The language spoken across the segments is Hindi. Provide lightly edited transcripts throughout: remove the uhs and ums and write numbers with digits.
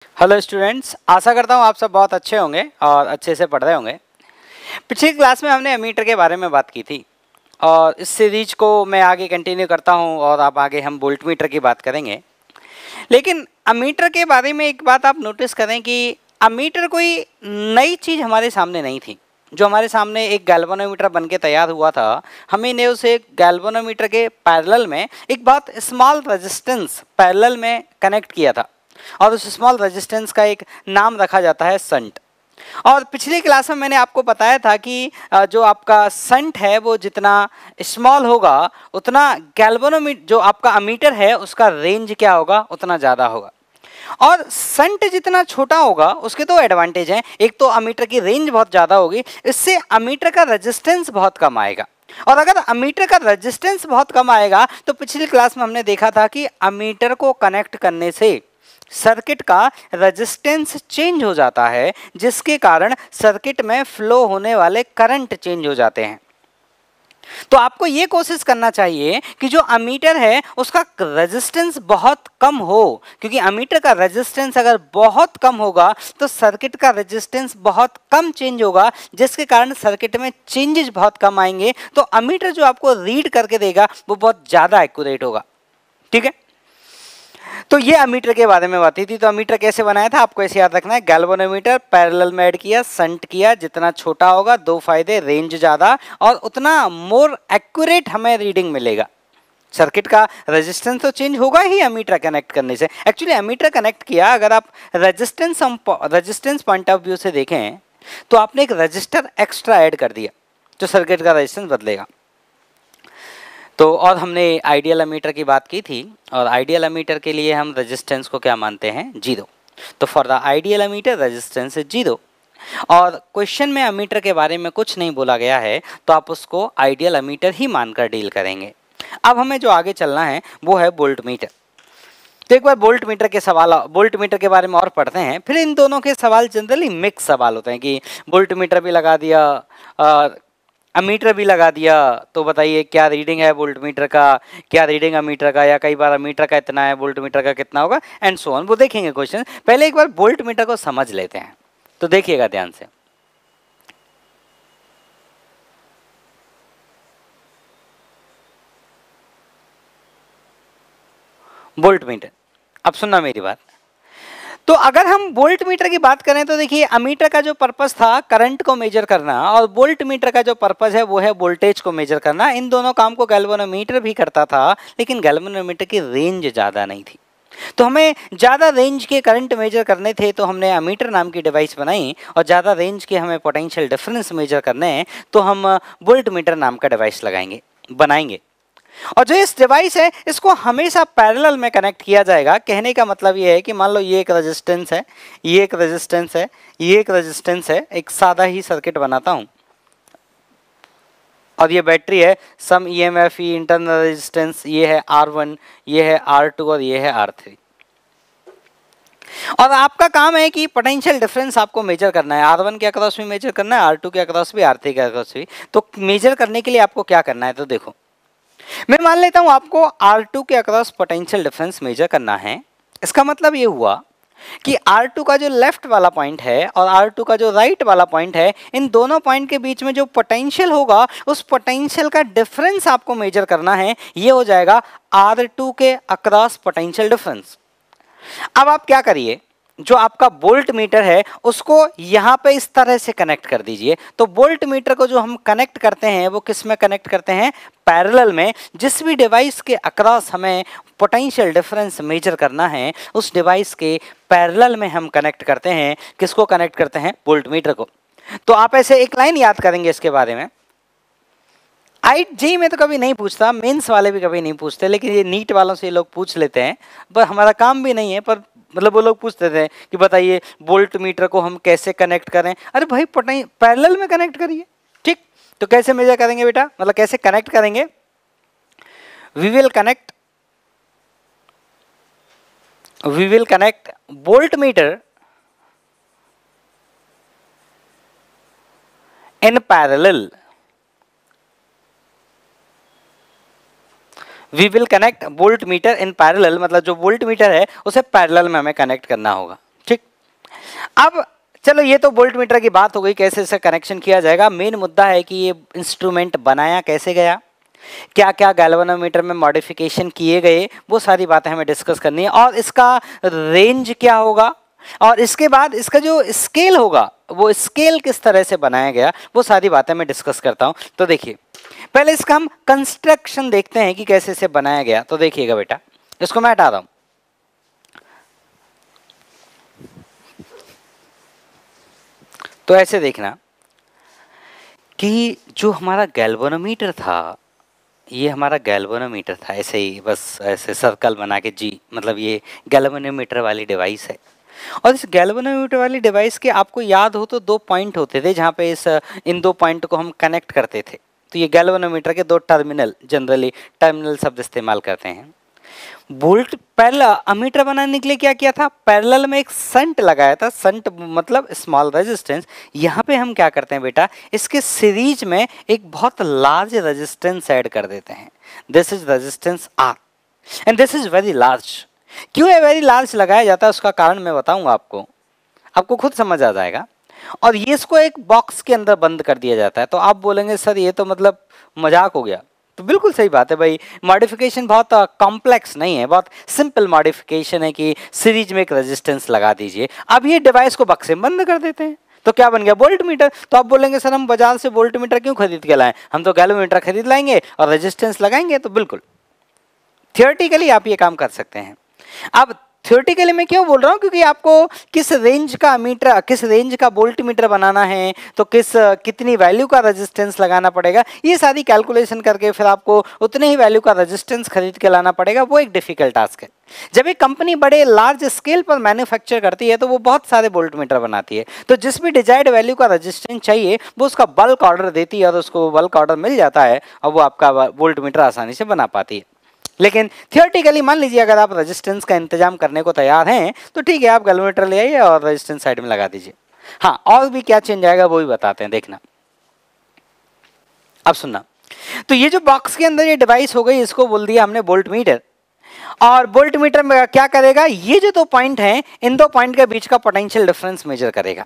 हेलो स्टूडेंट्स, आशा करता हूँ आप सब बहुत अच्छे होंगे और अच्छे से पढ़ रहे होंगे। पिछली क्लास में हमने अमीटर के बारे में बात की थी और इस सीरीज को मैं आगे कंटिन्यू करता हूँ और आप आगे हम वोल्ट मीटर की बात करेंगे। लेकिन अमीटर के बारे में एक बात आप नोटिस करें कि अमीटर कोई नई चीज़ हमारे सामने नहीं थी। जो हमारे सामने एक गैल्वेनोमीटर बन के तैयार हुआ था, हमें ने उसे गैल्वेनोमीटर के पैरेलल में एक बहुत स्मॉल रेजिस्टेंस पैरेलल में कनेक्ट किया था और उस स्मॉल रेजिस्टेंस का एक नाम रखा जाता है संट। और पिछली क्लास में मैंने आपको बताया था कि जो आपका संट है वो जितना स्मॉल होगा उतना गैल्वेनोमीटर जो आपका अमीटर है उसका रेंज क्या होगा, उतना ज़्यादा होगा। और संट जितना छोटा होगा उसके दो एडवांटेज हैं। एक तो अमीटर की रेंज बहुत ज़्यादा होगी, इससे अमीटर का रेजिस्टेंस बहुत कम आएगा। और अगर अमीटर का रेजिस्टेंस बहुत कम आएगा तो पिछली क्लास में हमने देखा था कि अमीटर को कनेक्ट करने से सर्किट का रेजिस्टेंस चेंज हो जाता है, जिसके कारण सर्किट में फ्लो होने वाले करंट चेंज हो जाते हैं। तो आपको ये कोशिश करना चाहिए कि जो अमीटर है उसका रेजिस्टेंस बहुत कम हो, क्योंकि अमीटर का रेजिस्टेंस अगर बहुत कम होगा तो सर्किट का रेजिस्टेंस बहुत कम चेंज होगा, जिसके कारण सर्किट में चेंजेस बहुत कम आएंगे। तो अमीटर जो आपको रीड करके देगा वो बहुत ज़्यादा एक्यूरेट होगा। ठीक है, तो ये अमीटर के बारे में बात थी। तो अमीटर कैसे बनाया था आपको ऐसे याद रखना है। गैल्वेनोमीटर पैरेलल में ऐड किया, संट किया, जितना छोटा होगा दो फायदे, रेंज ज़्यादा और उतना मोर एक्यूरेट हमें रीडिंग मिलेगा। सर्किट का रेजिस्टेंस तो चेंज होगा ही अमीटर कनेक्ट करने से। एक्चुअली अमीटर कनेक्ट किया, अगर आप रेजिस्टेंस पॉइंट ऑफ व्यू से देखें तो आपने एक रजिस्टर एक्स्ट्रा ऐड कर दिया जो सर्किट का रेजिस्टेंस बदलेगा। तो और हमने आइडियल अमीटर की बात की थी और आइडियल अमीटर के लिए हम रेजिस्टेंस को क्या मानते हैं, 0। तो for the ideal ammeter resistance is 0। और क्वेश्चन में अमीटर के बारे में कुछ नहीं बोला गया है तो आप उसको आइडियल अमीटर ही मानकर डील करेंगे। अब हमें जो आगे चलना है वो है वोल्ट मीटर। तो एक बार वोल्ट मीटर के बारे में और पढ़ते हैं। फिर इन दोनों के सवाल जनरली मिक्स सवाल होते हैं कि वोल्ट मीटर भी लगा दिया, अमीटर भी लगा दिया, तो बताइए क्या रीडिंग है वोल्ट मीटर का, क्या रीडिंग अमीटर का, या कई बार अमीटर का इतना है वोल्ट मीटर का कितना होगा, एंड सो ऑन। वो देखेंगे क्वेश्चन। पहले एक बार वोल्ट मीटर को समझ लेते हैं, तो देखिएगा ध्यान से। वोल्ट मीटर, अब सुनना मेरी बात। तो अगर हम वोल्ट मीटर की बात करें तो देखिए, अमीटर का जो पर्पस था करंट को मेजर करना और वोल्ट मीटर का जो पर्पस है वो है वोल्टेज को मेजर करना। इन दोनों काम को गैल्वेनोमीटर भी करता था, लेकिन गैल्वेनोमीटर की रेंज ज़्यादा नहीं थी। तो हमें ज़्यादा रेंज के करंट मेजर करने थे तो हमने अमीटर नाम की डिवाइस बनाई, और ज़्यादा रेंज के हमें पोटेंशियल डिफरेंस मेजर करने हैं तो हम वोल्ट मीटर नाम का डिवाइस बनाएंगे। और जो इस डिवाइस है इसको हमेशा पैरेलल में कनेक्ट किया जाएगा। कहने का मतलब ये है कि मान लो ये एक रेजिस्टेंस है, ये एक रेजिस्टेंस है, ये एक रेजिस्टेंस है। एक सादा ही सर्किट बनाता हूं और ये बैटरी है, सम EMF ई इंटरनल रेजिस्टेंस, ये है R1, ये है R2 और ये है R3। और आपका काम है कि पोटेंशियल डिफरेंस आपको मेजर करना है। R1 के अक्रॉस भी मेजर करना है, R2 के अक्रॉस भी, R3 के अक्रॉस भी। तो मेजर करने के लिए आपको क्या करना है, तो देखो मैं मान लेता हूं आपको R2 के अक्रॉस पोटेंशियल डिफरेंस मेजर करना है। इसका मतलब ये हुआ कि R2 का जो लेफ्ट वाला पॉइंट है और R2 का जो राइट वाला पॉइंट है, इन दोनों पॉइंट के बीच में जो पोटेंशियल होगा उस पोटेंशियल का डिफरेंस आपको मेजर करना है। ये हो जाएगा R2 के अक्रॉस पोटेंशियल डिफरेंस। अब आप क्या करिए, जो आपका वोल्ट मीटर है उसको यहां पे इस तरह से कनेक्ट कर दीजिए। तो वोल्ट मीटर को जो हम कनेक्ट करते हैं वो किस में कनेक्ट करते हैं, पैरेलल में। जिस भी डिवाइस के अक्रॉस हमें पोटेंशियल डिफरेंस मेजर करना है उस डिवाइस के पैरेलल में हम कनेक्ट करते हैं। किसको कनेक्ट करते हैं, वोल्ट मीटर को। तो आप ऐसे एक लाइन याद करेंगे इसके बारे में। IJ में तो कभी नहीं पूछता, मेंस वाले भी कभी नहीं पूछते, लेकिन ये नीट वालों से ये लोग पूछ लेते हैं। पर हमारा काम भी नहीं है, पर मतलब वो लोग पूछते थे कि बताइए वोल्ट मीटर को हम कैसे कनेक्ट करें। अरे भाई पैरेलल में कनेक्ट करिए। ठीक, तो कैसे मेजर करेंगे बेटा, मतलब कैसे कनेक्ट करेंगे। We will connect voltmeter in parallel. We will connect voltmeter in parallel, मतलब जो वोल्ट मीटर है उसे पैरेलल में हमें कनेक्ट करना होगा। ठीक, अब चलो ये तो वोल्ट मीटर की बात हो गई, कैसे इसका कनेक्शन किया जाएगा। मेन मुद्दा है कि ये इंस्ट्रूमेंट बनाया कैसे गया, क्या क्या गैल्वेनोमीटर में मॉडिफिकेशन किए गए, वो सारी बातें हमें डिस्कस करनी है। और इसका रेंज क्या होगा, और इसके बाद इसका जो स्केल होगा वो स्केल किस तरह से बनाया गया, वो सारी बातें मैं डिस्कस करता हूं। तो देखिए पहले इसका हम कंस्ट्रक्शन देखते हैं कि कैसे इसे बनाया गया। तो देखिएगा बेटा, इसको मैं हटा रहा हूं। तो ऐसे देखना कि जो हमारा गैल्वेनोमीटर था, ये हमारा गैल्वेनोमीटर था, ऐसे ही बस ऐसे सर्कल बना के जी, मतलब ये गैल्वेनोमीटर वाली डिवाइस है। और इस गैल्वेनोमीटर वाली डिवाइस के आपको याद हो तो 2 पॉइंट होते थे जहाँ पे इन 2 पॉइंट को हम कनेक्ट करते थे। तो ये गैल्वेनोमीटर के 2 टर्मिनल, जनरली टर्मिनल शब्द इस्तेमाल करते हैं। वोल्ट पैरेलल अमीटर बनाने के लिए क्या किया था, पैरेलल में एक संट लगाया था। संट मतलब स्मॉल रेजिस्टेंस। यहाँ पे हम क्या करते हैं बेटा, इसके सीरीज में एक बहुत लार्ज रेजिस्टेंस ऐड कर देते हैं। This is resistance R and this is very large. क्यों ये वेरी लार्ज लगाया जाता है उसका कारण मैं बताऊंगा आपको, आपको खुद समझ आ जाएगा। और ये इसको एक बॉक्स के अंदर बंद कर दिया जाता है। तो आप बोलेंगे सर ये तो मतलब मजाक हो गया। तो बिल्कुल सही बात है भाई, मॉडिफिकेशन बहुत कॉम्प्लेक्स नहीं है, बहुत सिंपल मॉडिफिकेशन है कि सीरीज में एक रेजिस्टेंस लगा दीजिए। अब ये डिवाइस को बक्से में बंद कर देते हैं तो क्या बन गया, वोल्ट मीटर। तो आप बोलेंगे सर हम बाजार से वोल्ट मीटर क्यों खरीद के लाएं, हम तो गैल्वेनोमीटर खरीद लाएंगे और रेजिस्टेंस लगाएंगे। तो बिल्कुल थियोरेटिकली आप ये काम कर सकते हैं। अब थियोरेटिकली मैं क्यों बोल रहा हूँ, क्योंकि आपको किस रेंज का मीटर, किस रेंज का वोल्ट मीटर बनाना है, तो कितनी वैल्यू का रेजिस्टेंस लगाना पड़ेगा, ये सारी कैलकुलेशन करके फिर आपको उतने ही वैल्यू का रेजिस्टेंस खरीद के लाना पड़ेगा। वो एक डिफिकल्ट टास्क है। जब एक कंपनी बड़े लार्ज स्केल पर मैन्युफैक्चर करती है तो वो बहुत सारे वोल्ट मीटर बनाती है। तो जिस भी डिजायर्ड वैल्यू का रेजिस्टेंस चाहिए वो उसका बल्क ऑर्डर देती है और उसको बल्क ऑर्डर मिल जाता है और वो आपका वोल्ट मीटर आसानी से बना पाती है। लेकिन थियोरेटिकली मान लीजिए अगर आप रेजिस्टेंस का इंतजाम करने को तैयार हैं तो ठीक है, आप गैल्वेनोमीटर ले आइए और रेजिस्टेंस साइड में लगा दीजिए। हाँ, और भी क्या चेंज आएगा वो भी बताते हैं, देखना। अब सुनना, तो ये जो बॉक्स के अंदर ये डिवाइस हो गई, इसको बोल दिया हमने वोल्ट मीटर। और वोल्ट मीटर में क्या करेगा, ये जो 2 पॉइंट हैं इन 2 पॉइंट के बीच का पोटेंशियल डिफरेंस मेजर करेगा।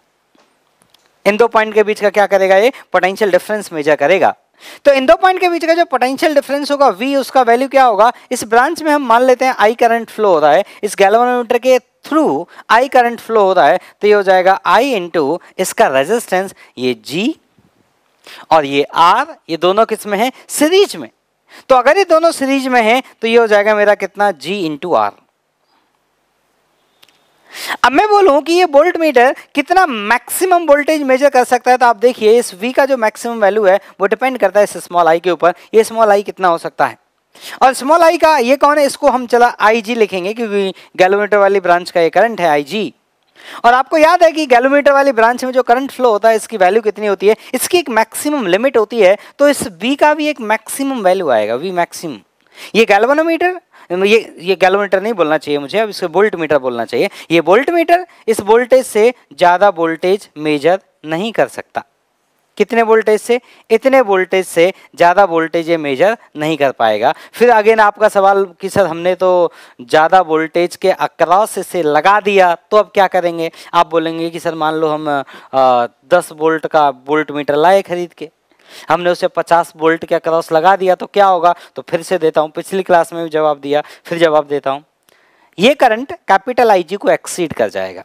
इन 2 पॉइंट के बीच का क्या करेगा, ये पोटेंशियल डिफरेंस मेजर करेगा। तो इन 2 पॉइंट के बीच का जो पोटेंशियल डिफरेंस होगा V, उसका वैल्यू क्या होगा, इस ब्रांच में हम मान लेते हैं I करंट फ्लो हो रहा है, इस गैल्वेनोमीटर के थ्रू I करंट फ्लो हो रहा है। तो ये हो जाएगा I इंटू इसका रेजिस्टेंस, ये G और ये R, ये दोनों किस में है, सीरीज में। तो अगर ये दोनों सीरीज में है तो ये हो जाएगा मेरा कितना, G इंटू R। अब मैं बोलूं कि ये वोल्ट मीटर कितना मैक्सिमम वोल्टेज मेजर कर सकता है, तो आप देखिए इस V का जो मैक्सिमम वैल्यू है वो डिपेंड करता है इस स्मॉल I के ऊपर। ये स्मॉल I कितना हो सकता है, और स्मॉल I का ये कौन है, इसको हम चला IG लिखेंगे क्योंकि गैल्वेनोमीटर वाली ब्रांच का ये करंट है IG। और आपको याद है कि गैल्वेनोमीटर वाली ब्रांच में जो करंट फ्लो होता है इसकी वैल्यू कितनी होती है, इसकी एक मैक्सिमम लिमिट होती है। तो इस V का भी एक मैक्सिमम वैल्यू आएगा, V मैक्सिमम। ये गैल्वेनोमीटर, ये गैल्वेनोमीटर नहीं बोलना चाहिए मुझे, अब इसको वोल्ट मीटर बोलना चाहिए। ये वोल्ट मीटर इस वोल्टेज से ज़्यादा वोल्टेज मेजर नहीं कर सकता। कितने वोल्टेज से, इतने वोल्टेज से ज़्यादा वोल्टेज ये मेजर नहीं कर पाएगा। फिर अगेन आपका सवाल कि सर हमने तो ज़्यादा वोल्टेज के अक्रॉस इसे लगा दिया तो अब क्या करेंगे। आप बोलेंगे कि सर मान लो हम 10 वोल्ट का वोल्ट मीटर लाए खरीद के, हमने उसे 50 वोल्ट के अक्रॉस लगा दिया तो क्या होगा। तो फिर से देता हूँ, पिछली क्लास में भी जवाब दिया, फिर जवाब देता हूँ। ये करंट कैपिटल IG को एक्सीड कर जाएगा,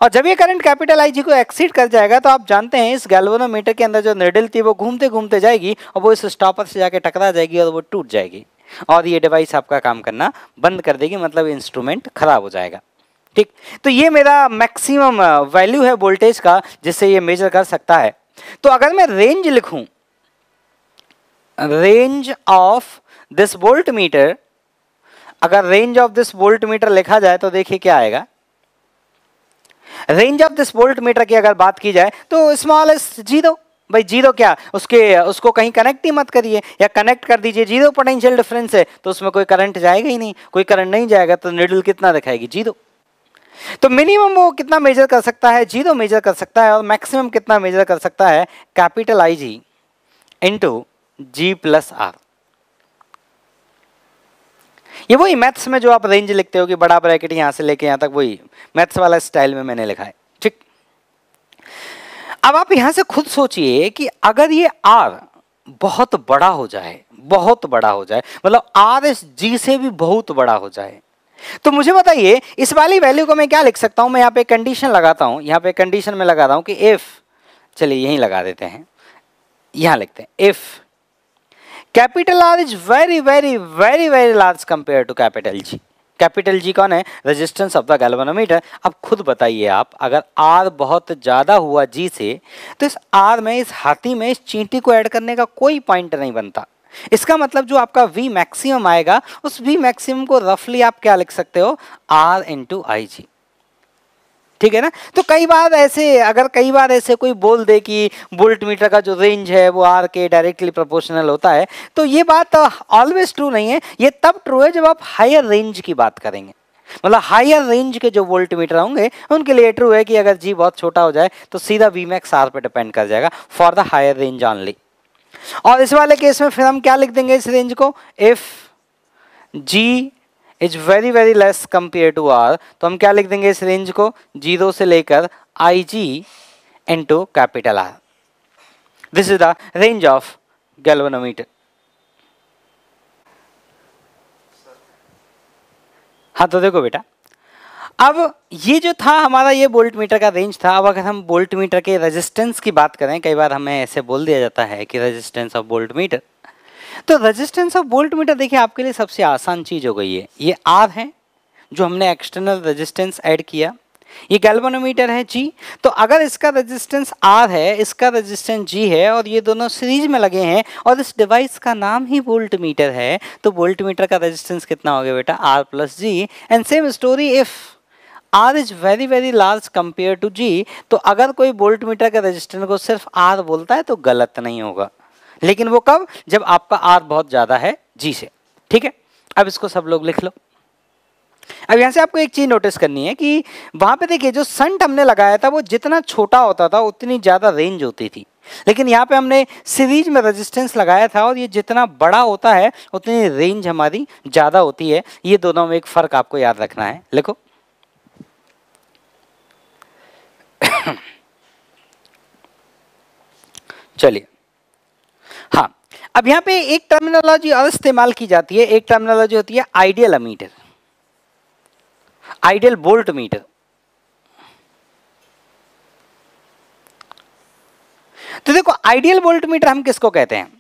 और जब ये करंट कैपिटल IG को एक्सीड कर जाएगा तो आप जानते हैं इस गैल्वेनोमीटर के अंदर जो निडल थी वो घूमते घूमते जाएगी और वो इस स्टॉपर से जाके टकरा जाएगी और वो टूट जाएगी और ये डिवाइस आपका काम करना बंद कर देगी, मतलब इंस्ट्रूमेंट खराब हो जाएगा। ठीक, तो ये मेरा मैक्सिमम वैल्यू है वोल्टेज का जिससे ये मेजर कर सकता है। तो अगर मैं रेंज लिखूं, range of this voltmeter, अगर range of this voltmeter लिखा जाए तो देखिए क्या आएगा। Range of this voltmeter की अगर बात की जाए तो स्मॉल एस 0, भाई 0 क्या, उसको कहीं कनेक्ट ही मत करिए, या कनेक्ट कर दीजिए, 0 पोटेंशियल डिफरेंस है तो उसमें कोई करंट जाएगा ही नहीं, कोई करंट नहीं जाएगा तो निडल कितना दिखाएगी, 0। तो मिनिमम वो कितना मेजर कर सकता है, 0 मेजर कर सकता है, और मैक्सिमम कितना मेजर कर सकता है, capital IG into G plus R। ये वही मैथ्स में जो आप रेंज लिखते हो कि बड़ा ब्रैकेट यहां से लेके यहां तक, वही मैथ्स वाला स्टाइल में मैंने लिखा है। ठीक, अब आप यहां से खुद सोचिए कि अगर ये आर बहुत बड़ा हो जाए, बहुत बड़ा हो जाए, मतलब आर इस जी से भी बहुत बड़ा हो जाए, तो मुझे बताइए इस वाली वैल्यू को मैं क्या लिख सकता हूं। मैं यहां पे कंडीशन लगाता हूं, यहां पे कंडीशन में लगा रहा हूं कि इफ, चलिए यहीं लगा देते हैं, यहां लिखते हैं if capital R is very very very very large compare to capital G. Capital G कौन है? Resistance of the galvanometer. अब खुद बताइए आप, अगर आर बहुत ज्यादा हुआ जी से, तो इस आर में, इस हाथी में, इस चींटी को ऐड करने का कोई पॉइंट नहीं बनता। इसका मतलब जो आपका वी मैक्सिमम आएगा, उस वी मैक्सिमम को रफली आप क्या लिख सकते हो? आर इंटू आई जी। ठीक है ना? तो कई बार ऐसे, अगर कई बार ऐसे कोई बोल दे कि वोल्ट मीटर का जो रेंज है वो आर के डायरेक्टली प्रोपोर्शनल होता है, तो ये बात ऑलवेज ट्रू नहीं है। ये तब ट्रू है जब आप हायर रेंज की बात करेंगे, मतलब हायर रेंज के जो वोल्ट मीटर होंगे उनके लिए ट्रू है कि अगर जी बहुत छोटा हो जाए तो सीधा वी मैक्स आर पे डिपेंड कर जाएगा for the higher range only. और इस वाले केस में फिर हम क्या लिख देंगे इस रेंज को? If G is very very less compare to R, तो हम क्या लिख देंगे इस रेंज को? 0 से लेकर I G into capital R. This is the range of galvanometer. हाँ तो देखो बेटा, अब ये जो था हमारा, ये वोल्ट मीटर का रेंज था। अब अगर हम वोल्ट मीटर के रेजिस्टेंस की बात करें, कई बार हमें ऐसे बोल दिया जाता है कि रेजिस्टेंस ऑफ वोल्ट मीटर, तो रेजिस्टेंस ऑफ वोल्ट मीटर देखिए आपके लिए सबसे आसान चीज हो गई है। ये आर है जो हमने एक्सटर्नल रेजिस्टेंस ऐड किया, ये गैल्वेनोमीटर है जी। तो अगर इसका रेजिस्टेंस आर है, इसका रेजिस्टेंस जी है, और ये दोनों सीरीज में लगे हैं, और इस डिवाइस का नाम ही वोल्ट मीटर है, तो वोल्ट मीटर का रेजिस्टेंस कितना हो गया बेटा? R plus G. And same story, if R is very very large compare to G, तो अगर कोई वोल्ट मीटर के रेजिस्टेंस को सिर्फ आर बोलता है तो गलत नहीं होगा, लेकिन वो कब? जब आपका आर बहुत ज्यादा है जी से। ठीक है, अब इसको सब लोग लिख लो। अब यहां से आपको एक चीज नोटिस करनी है कि वहां पे देखिए जो संट हमने लगाया था वो जितना छोटा होता था उतनी ज्यादा रेंज होती थी, लेकिन यहाँ पे हमने सीरीज में रेजिस्टेंस लगाया था और ये जितना बड़ा होता है उतनी रेंज हमारी ज्यादा होती है। ये दोनों में एक फर्क आपको याद रखना है, लिखो। चलिए, हाँ, अब यहां पे एक टर्मिनोलॉजी और इस्तेमाल की जाती है। एक टर्मिनोलॉजी होती है ideal ammeter, ideal voltmeter. तो देखो आइडियल वोल्ट मीटर हम किसको कहते हैं?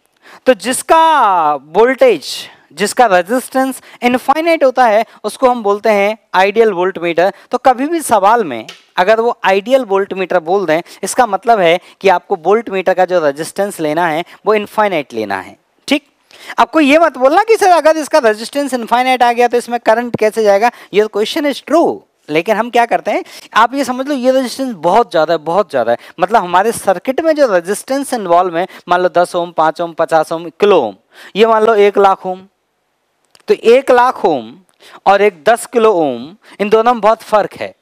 तो जिसका वोल्टेज, जिसका रेजिस्टेंस इनफाइनाइट होता है उसको हम बोलते हैं आइडियल वोल्ट मीटर। तो कभी भी सवाल में अगर वो आइडियल वोल्ट मीटर बोल दें, इसका मतलब है कि आपको वोल्ट मीटर का जो रेजिस्टेंस लेना है वो इनफाइनाइट लेना है। ठीक, आपको ये मत बोलना कि सर अगर इसका रेजिस्टेंस इनफाइनाइट आ गया तो इसमें करंट कैसे जाएगा। ये क्वेश्चन इज ट्रू, लेकिन हम क्या करते हैं, आप ये समझ लो ये रेजिस्टेंस बहुत ज्यादा है, बहुत ज्यादा है, मतलब हमारे सर्किट में जो रेजिस्टेंस इन्वॉल्व है, मान लो 10 ओम, 5 ओम, 50 ओम, किलो ओम, ये मान लो 1 लाख ओम, तो 1 लाख ओम और एक 10 किलो ओम, इन दोनों में बहुत फर्क है।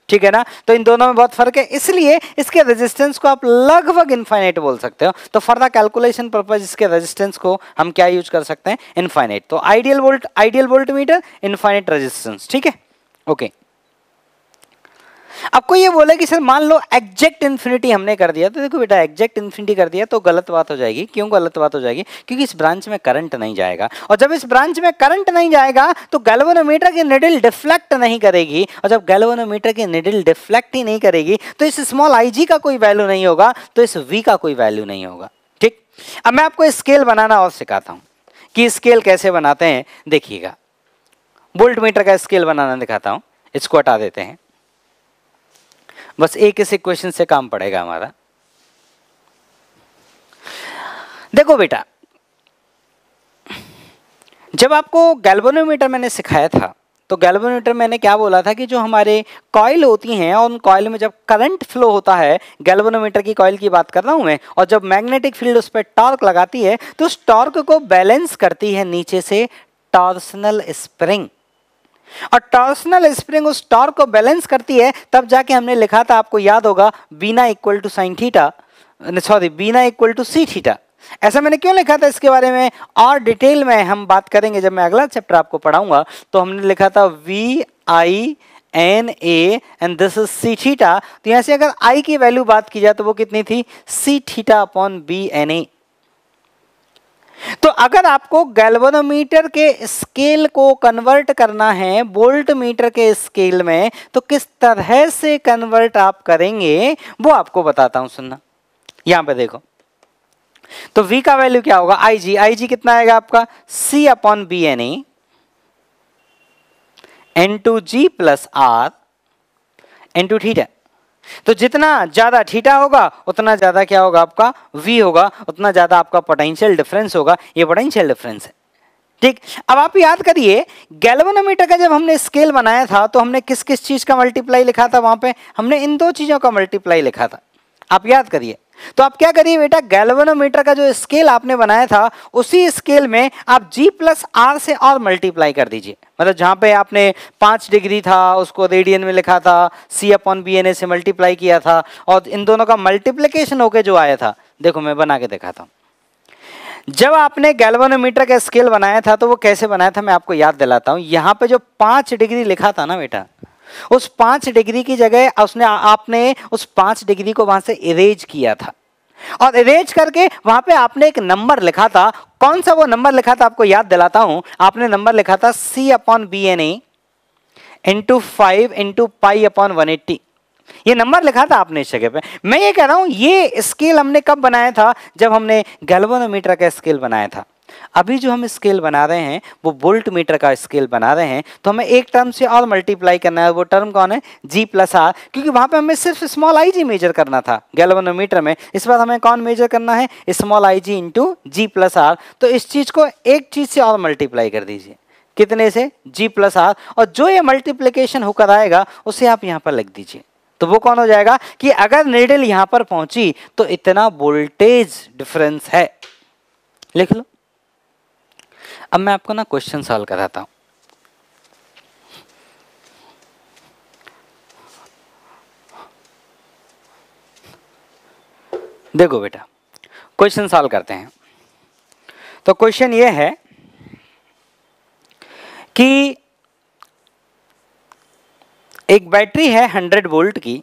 ठीक है ना? तो इन दोनों में बहुत फर्क है, इसलिए इसके रेजिस्टेंस को आप लगभग इनफाइनाइट बोल सकते हो। तो फॉर द कैलकुलेशन पर्पस इसके रेजिस्टेंस को हम क्या यूज कर सकते हैं? इनफाइनाइट। तो ideal volt meter, infinite resistance. ठीक है, ओके। अब कोई ये बोले कि सर मान लो एग्जैक्ट इन्फिनिटी हमने कर दिया, तो देखो बेटा एग्जैक्ट इन्फिनिटी कर दिया तो गलत बात हो जाएगी। क्यों गलत बात हो जाएगी? क्योंकि इस ब्रांच में करंट नहीं जाएगा, और जब इस ब्रांच में करंट नहीं जाएगा तो गैल्वेनोमीटर की निडल डिफ्लेक्ट नहीं करेगी, और जब गैल्वेनोमीटर की निडल डिफ्लेक्ट ही नहीं करेगी तो इस स्मॉल आई जी का कोई वैल्यू नहीं होगा, तो इस वी का कोई वैल्यू नहीं होगा। ठीक, अब मैं आपको स्केल बनाना और सिखाता हूं कि स्केल कैसे बनाते हैं। देखिएगा, वोल्ट मीटर का स्केल बनाना दिखाता हूं। इसको हटा देते हैं, बस एक इस इक्वेशन से काम पड़ेगा हमारा। देखो बेटा, जब आपको गैल्वेनोमीटर मैंने सिखाया था तो गैल्वेनोमीटर मैंने क्या बोला था कि जो हमारे कॉइल होती हैं और उन कॉइल में जब करंट फ्लो होता है, गैल्वेनोमीटर की कॉइल की बात कर रहा हूं मैं, और जब मैग्नेटिक फील्ड उस पर टॉर्क लगाती है तो उस टॉर्क को बैलेंस करती है नीचे से टॉर्सनल स्प्रिंग, और टॉर्सनल स्प्रिंग उस टॉर्क को बैलेंस करती है। तब जाके हमने लिखा था, आपको याद होगा, B N A equal to sine theta, sorry B N A equal to C theta. ऐसा मैंने क्यों लिखा था इसके बारे में और डिटेल में हम बात करेंगे जब मैं अगला चैप्टर आपको पढ़ाऊंगा। तो हमने लिखा था V I N A and this is C theta. तो यहां से अगर आई की वैल्यू बात की जाए तो वो कितनी थी, C theta upon B N A. तो अगर आपको गैल्वेनोमीटर के स्केल को कन्वर्ट करना है वोल्ट मीटर के स्केल में, तो किस तरह से कन्वर्ट आप करेंगे वो आपको बताता हूं, सुनना। यहां पे देखो, तो V का वैल्यू क्या होगा, IG कितना आएगा आपका, C upon B N A N to G plus R N to theta. तो जितना ज्यादा थीटा होगा उतना ज्यादा क्या होगा आपका V होगा, उतना ज्यादा आपका पोटेंशियल डिफरेंस होगा। ये पोटेंशियल डिफरेंस है, ठीक। अब आप याद करिए, गैल्वेनोमीटर का जब हमने स्केल बनाया था तो हमने किस किस चीज का मल्टीप्लाई लिखा था, वहां पे हमने इन दो चीजों का मल्टीप्लाई लिखा था, आप याद करिए। तो आप क्या करिए बेटा, गैल्वेनोमीटर का जो स्केल आपने बनाया था उसी स्केल में आप G प्लस आर से और मल्टीप्लाई कर दीजिए। मतलब जहां पे आपने 5 डिग्री था उसको रेडियन में लिखा था, C upon B N A से मल्टीप्लाई किया था, और इन दोनों का मल्टीप्लिकेशन होके जो आया था, देखो मैं बना के दिखाता हूं। जब आपने गैल्वेनोमीटर का स्केल बनाया था तो वो कैसे बनाया था मैं आपको याद दिलाता हूं। यहां पे जो 5 डिग्री लिखा था ना बेटा, उस 5 डिग्री की जगह आपने उस 5 डिग्री को वहां से इरेज किया था, और इरेज करके वहां पे आपने एक नंबर लिखा था। कौन सा वो नंबर लिखा था आपको याद दिलाता हूं। आपने नंबर लिखा था C upon B N A into 5 into pi upon 180। ये नंबर लिखा था आपने इस जगह पे। मैं ये कह रहा हूं ये स्केल हमने कब बनाया था, जब हमने गैल्वेनोमीटर का स्केल बनाया था। अभी जो हम स्केल बना रहे हैं वो वोल्ट मीटर का स्केल बना रहे हैं, तो हमें एक टर्म से और मल्टीप्लाई करना है। वो टर्म कौन है, G प्लस आर, क्योंकि वहां पे हमें सिर्फ स्मॉल IG मेजर करना था गैल्वेनोमीटर में। इस बार हमें कौन मेजर करना है, small IG into G plus R. तो इस चीज को एक चीज से और मल्टीप्लाई कर दीजिए, कितने से, G प्लस आर, और जो ये मल्टीप्लीकेशन होकर आएगा उसे आप यहाँ पर लिख दीजिए। तो वो कौन हो जाएगा कि अगर नीडल यहां पर पहुंची तो इतना वोल्टेज डिफरेंस है, लिख लो। अब मैं आपको ना क्वेश्चन सॉल्व कराता हूं। देखो बेटा, क्वेश्चन सॉल्व करते हैं। तो क्वेश्चन ये है कि एक बैटरी है 100 वोल्ट की,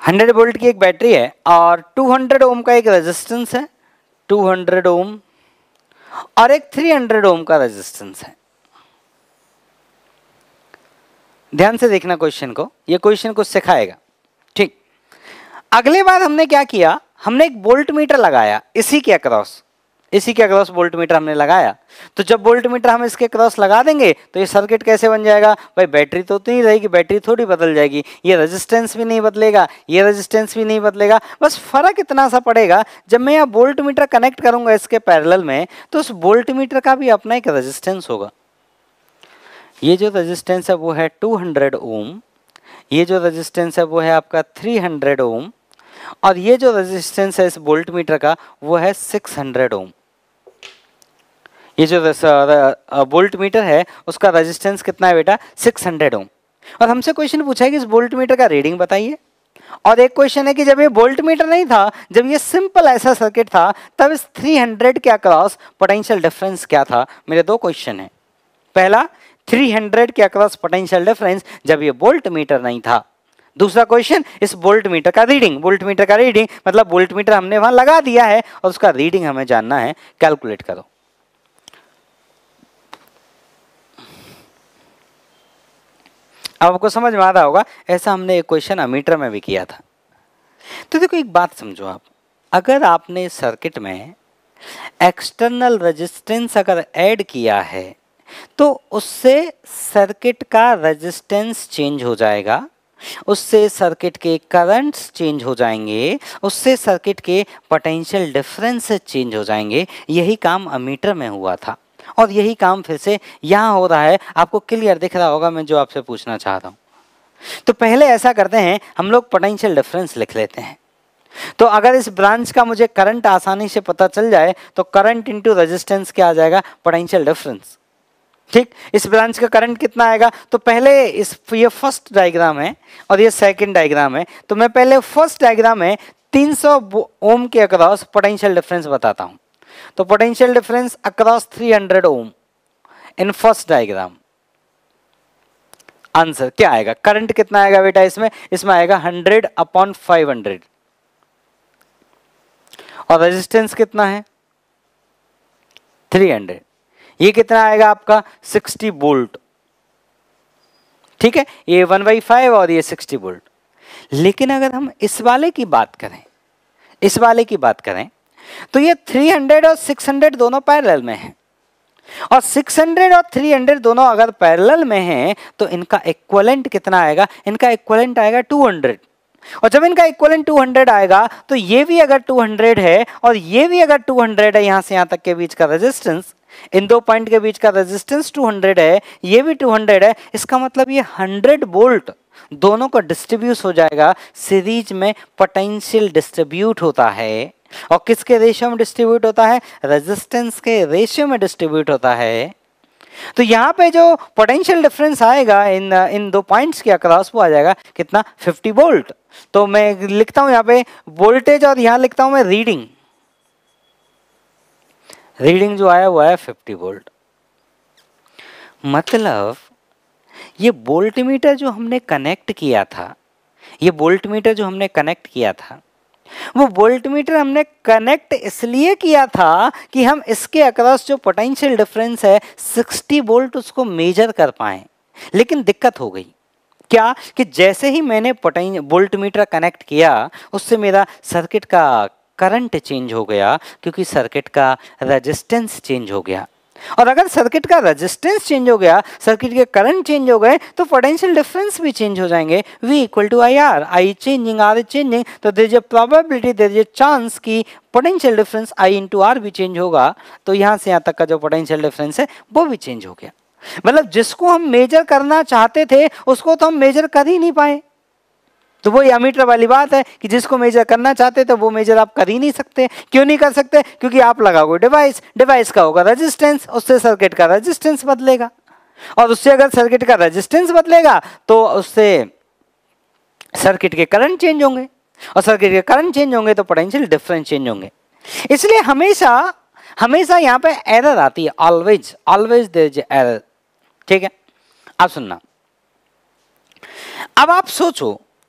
100 वोल्ट की एक बैटरी है, और 200 ओम का एक रेजिस्टेंस है, 200 ओम, और एक 300 ओम का रेजिस्टेंस है। ध्यान से देखना क्वेश्चन को, ये क्वेश्चन कुछ सिखाएगा, ठीक। अगले बार हमने क्या किया, हमने एक वोल्ट मीटर लगाया इसी के अक्रॉस वोल्ट मीटर हमने लगाया। तो जब वोल्ट मीटर हम इसके क्रॉस लगा देंगे तो ये सर्किट कैसे बन जाएगा भाई, बैटरी तो उतनी रहेगी, बैटरी थोड़ी बदल जाएगी, ये रेजिस्टेंस भी नहीं बदलेगा, ये रेजिस्टेंस भी नहीं बदलेगा। बस फर्क इतना सा पड़ेगा, जब मैं यहाँ वोल्ट मीटर कनेक्ट करूंगा इसके पैरेलल में तो उस वोल्ट मीटर का भी अपना एक रेजिस्टेंस होगा। ये जो रेजिस्टेंस है वो है 200 ओम, ये जो रेजिस्टेंस है वो है आपका 300 ओम, और ये जो रेजिस्टेंस है इस वोल्ट मीटर का वो है 600 ओम। ये जो वोल्ट मीटर है उसका रेजिस्टेंस कितना है बेटा, 600 ओम। और हमसे क्वेश्चन पूछा है कि इस वोल्ट मीटर का रीडिंग बताइए। और एक क्वेश्चन है कि जब ये वोल्ट मीटर नहीं था, जब ये सिंपल ऐसा सर्किट था, तब इस 300 के अक्रॉस पोटेंशियल डिफरेंस क्या था। मेरे दो क्वेश्चन हैं, पहला 300 के अक्रॉस पोटेंशियल डिफरेंस जब ये वोल्ट मीटर नहीं था, दूसरा क्वेश्चन इस वोल्ट मीटर का रीडिंग। वोल्ट मीटर का रीडिंग मतलब वोल्ट मीटर हमने वहां लगा दिया है और उसका रीडिंग हमें जानना है, कैलकुलेट करो। अब आपको समझ में आ रहा होगा, ऐसा हमने एक क्वेश्चन अमीटर में भी किया था। तो देखो एक बात समझो आप, अगर आपने सर्किट में एक्सटर्नल रेजिस्टेंस अगर ऐड किया है तो उससे सर्किट का रेजिस्टेंस चेंज हो जाएगा, उससे सर्किट के करंट्स चेंज हो जाएंगे, उससे सर्किट के पोटेंशियल डिफरेंस चेंज हो जाएंगे। यही काम अमीटर में हुआ था और यही काम फिर से यहाँ हो रहा है। आपको क्लियर दिख रहा होगा मैं जो आपसे पूछना चाहता हूँ। तो पहले ऐसा करते हैं, हम लोग पोटेंशियल डिफरेंस लिख लेते हैं। तो अगर इस ब्रांच का मुझे करंट आसानी से पता चल जाए तो करंट इंटू रेजिस्टेंस क्या आ जाएगा, पोटेंशियल डिफरेंस, ठीक। इस ब्रांच का करंट कितना आएगा, तो पहले ये फर्स्ट डायग्राम है और ये सेकंड डायग्राम है। तो मैं पहले फर्स्ट डायग्राम में 300 ओम के अक्रॉस पोटेंशियल डिफरेंस बताता हूं। तो potential difference across 300 ohm in first diagram, answer क्या आएगा? करंट कितना आएगा बेटा इसमें आएगा 100/500 और रेजिस्टेंस कितना है 300। ये कितना आएगा आपका 60 वोल्ट। ठीक है, ये 1/5 और ये 60 वोल्ट। लेकिन अगर हम इस वाले की बात करें तो ये 300 और 600 दोनों पैरेलल में हैं और 600 और 300 दोनों अगर पैरेलल में हैं तो इनका इक्विवेलेंट कितना आएगा? इनका इक्विवेलेंट आएगा 200। और जब इनका इक्विवेलेंट 200 आएगा तो ये भी अगर 200 है और ये भी अगर 200 है, यहां से यहां तक के बीच का रेजिस्टेंस, इन दो पॉइंट के बीच का रेजिस्टेंस 200 है, ये भी 200 है, इसका मतलब ये 100 वोल्ट दोनों का डिस्ट्रीब्यूट हो जाएगा। सीरीज में पोटेंशियल डिस्ट्रीब्यूट होता है और किसके रेशियो में डिस्ट्रीब्यूट होता है? रेजिस्टेंस के रेशियो में डिस्ट्रीब्यूट होता है। तो यहाँ पे जो पोटेंशियल डिफरेंस आएगा इन दो पॉइंट्स के अक्रॉस वो आ जाएगा कितना? 50 वोल्ट। तो मैं लिखता हूं यहाँ पे वोल्टेज और यहाँ लिखता हूं मैं रीडिंग जो आया वो आया 50 वोल्ट। मतलब ये वोल्टमीटर जो हमने कनेक्ट किया था, वो वोल्टमीटर हमने कनेक्ट इसलिए किया था कि हम इसके अक्रॉस जो पोटेंशियल डिफरेंस है 60 वोल्ट उसको मेजर कर पाएं। लेकिन दिक्कत हो गई क्या कि जैसे ही मैंने वोल्टमीटर कनेक्ट किया उससे मेरा सर्किट का करंट चेंज हो गया, क्योंकि सर्किट का रेजिस्टेंस चेंज हो गया। और अगर सर्किट का रेजिस्टेंस चेंज हो गया, सर्किट के करंट चेंज हो गए, तो पोटेंशियल डिफरेंस भी चेंज हो जाएंगे। V = IR, I changing, R changing, तो there is a probability, there is a chance कि पोटेंशियल डिफरेंस I × R भी चेंज होगा। तो यहां से यहां तक का जो पोटेंशियल डिफरेंस है वो भी चेंज हो गया। मतलब जिसको हम मेजर करना चाहते थे उसको तो हम मेजर कर ही नहीं पाए। तो वो एमीटर वाली बात है कि जिसको मेजर करना चाहते तो वो मेजर आप कर ही नहीं सकते। क्यों नहीं कर सकते? क्योंकि आप लगाओगे डिवाइस का होगा रेजिस्टेंस, उससे सर्किट का रेजिस्टेंस बदलेगा और उससे अगर सर्किट का रेजिस्टेंस बदलेगा तो उससे सर्किट के करंट चेंज होंगे और सर्किट के करंट चेंज होंगे तो पोटेंशियल डिफरेंस चेंज होंगे। इसलिए हमेशा यहाँ पे एरर आती है। Always there is error. ठीक है, आप सुनना।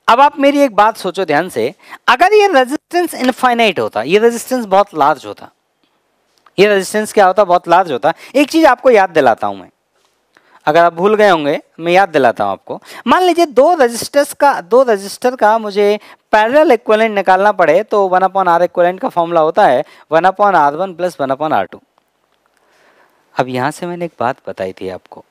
अब आप मेरी एक बात सोचो ध्यान से। अगर ये रेजिस्टेंस इनफाइनाइट होता, ये रेजिस्टेंस बहुत लार्ज होता, ये रेजिस्टेंस क्या होता? बहुत लार्ज होता। एक चीज आपको याद दिलाता हूं मैं, अगर आप भूल गए होंगे मैं याद दिलाता हूं आपको। मान लीजिए दो रजिस्टर का मुझे पैरेलल इक्विवेलेंट निकालना पड़े तो 1/R इक्विवेलेंट का फॉर्मूला होता है 1/R1 + 1/R2। अब यहां से मैंने एक बात बताई थी आपको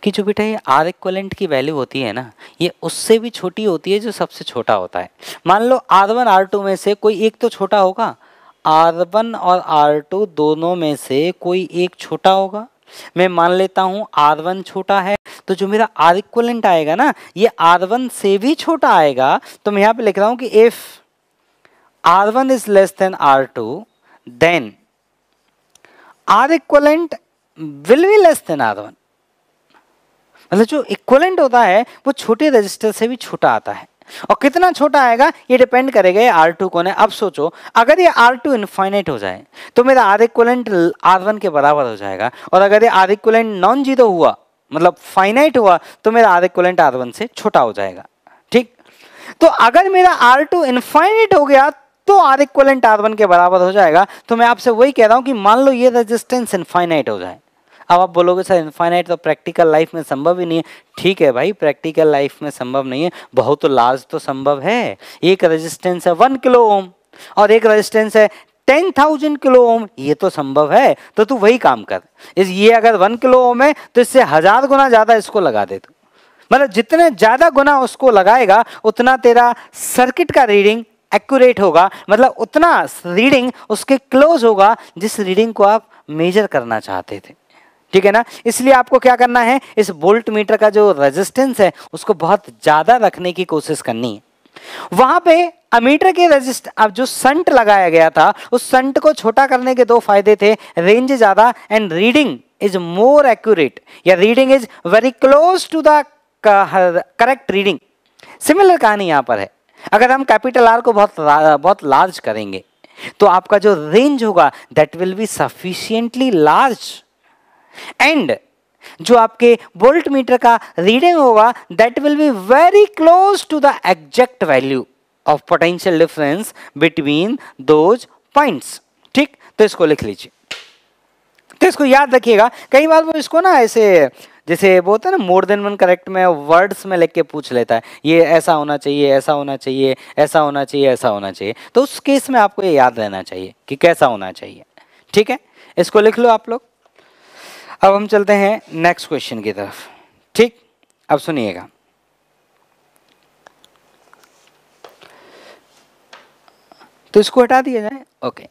कि जो बेटा ये R इक्विवेलेंट की वैल्यू होती है ना, ये उससे भी छोटी होती है जो सबसे छोटा होता है। मान लो R1 R2 में से कोई एक तो छोटा होगा, R1 और R2 दोनों में से कोई एक छोटा होगा। मैं मान लेता हूं R1 छोटा है, तो जो मेरा R इक्विवेलेंट आएगा ना ये R1 से भी छोटा आएगा। तो मैं यहाँ पे लिख रहा हूं कि if R1 is less than R2 then R equivalent will be less than R1। मतलब जो इक्विवेलेंट होता है वो छोटे रजिस्टर से भी छोटा आता है। और कितना छोटा आएगा ये डिपेंड करेगा ये R2 कौन है। अब सोचो अगर ये R2 इनफाइनाइट हो जाए तो मेरा R इक्विवेलेंट R1 के बराबर हो जाएगा, और अगर ये R इक्विवेलेंट नॉन जीरो हुआ मतलब फाइनाइट हुआ तो मेरा R इक्विवेलेंट R1 से छोटा हो जाएगा। ठीक, तो अगर मेरा R2 इनफाइनाइट हो गया तो R इक्विवेलेंट R1 के बराबर हो जाएगा। तो मैं आपसे वही कह रहा हूं कि मान लो ये रेजिस्टेंस इनफाइनाइट हो जाए। अब आप बोलोगे सर इनफाइनाइट तो प्रैक्टिकल लाइफ में संभव ही नहीं है। ठीक है भाई, प्रैक्टिकल लाइफ में संभव नहीं है, बहुत लार्ज तो संभव है। एक रेजिस्टेंस है 1 किलो ओम और एक रेजिस्टेंस है 10,000 किलो ओम, ये तो संभव है। तो तू वही काम कर, ये अगर 1 किलो ओम है तो इससे 1000 गुना ज्यादा इसको लगा दे तू। मतलब जितने ज्यादा गुना उसको लगाएगा उतना तेरा सर्किट का रीडिंग एक्यूरेट होगा, मतलब उतना रीडिंग उसके क्लोज होगा जिस रीडिंग को आप मेजर करना चाहते थे। ठीक है ना, इसलिए आपको क्या करना है, इस वोल्ट मीटर का जो रेजिस्टेंस है उसको बहुत ज्यादा रखने की कोशिश करनी है। वहां पे अमीटर के अब जो संट लगाया गया था उस संट को छोटा करने के दो फायदे थे, रेंज ज्यादा and reading is more accurate, या reading is very close to the correct reading. Similar कहानी यहां पर है। अगर हम कैपिटल आर को बहुत लार्ज करेंगे तो आपका जो रेंज होगा that will be sufficiently large and जो आपके वोल्ट मीटर का रीडिंग होगा that will be very close to the exact value of potential difference between those points. ठीक, तो इसको लिख लीजिए। तो इसको याद रखिएगा, कई बार वो इसको ना ऐसे जैसे वो होता है ना मोर देन वन करेक्ट में वर्ड्स में लिख के पूछ लेता है, ये ऐसा होना चाहिए, ऐसा होना चाहिए, ऐसा होना चाहिए, ऐसा होना चाहिए। तो उस केस में आपको ये याद रहना चाहिए कि कैसा होना चाहिए। ठीक है, इसको लिख लो आप लोग। अब हम चलते हैं नेक्स्ट क्वेश्चन की तरफ। ठीक, अब सुनिएगा। तो इसको हटा दिया जाए। ओके,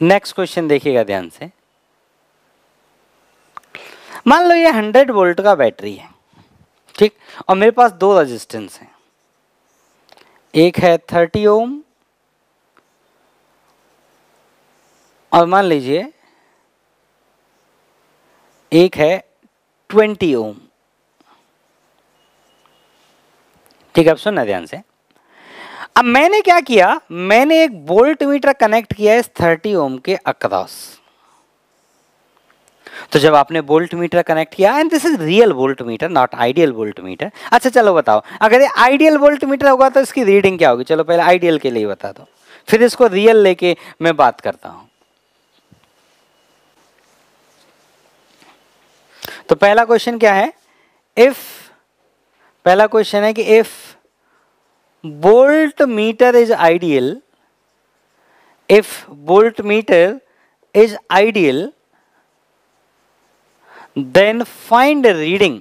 नेक्स्ट क्वेश्चन देखिएगा ध्यान से। मान लो ये 100 वोल्ट का बैटरी है, ठीक, और मेरे पास दो रेजिस्टेंस हैं, एक है 30 ओम और मान लीजिए एक है 20 ओम। ठीक है, अब सुनना ध्यान से। अब मैंने क्या किया, मैंने एक वोल्ट मीटर कनेक्ट किया है इस 30 ओम के अक्रॉस। तो जब आपने वोल्ट मीटर कनेक्ट किया, and this is real volt meter not ideal volt meter. अच्छा चलो बताओ, अगर ये आइडियल वोल्ट मीटर होगा तो इसकी रीडिंग क्या होगी? चलो पहले आइडियल के लिए बता दो, फिर इसको रियल लेके मैं बात करता हूं। तो पहला क्वेश्चन क्या है, पहला क्वेश्चन है कि if volt meter is ideal, if volt meter is ideal then find reading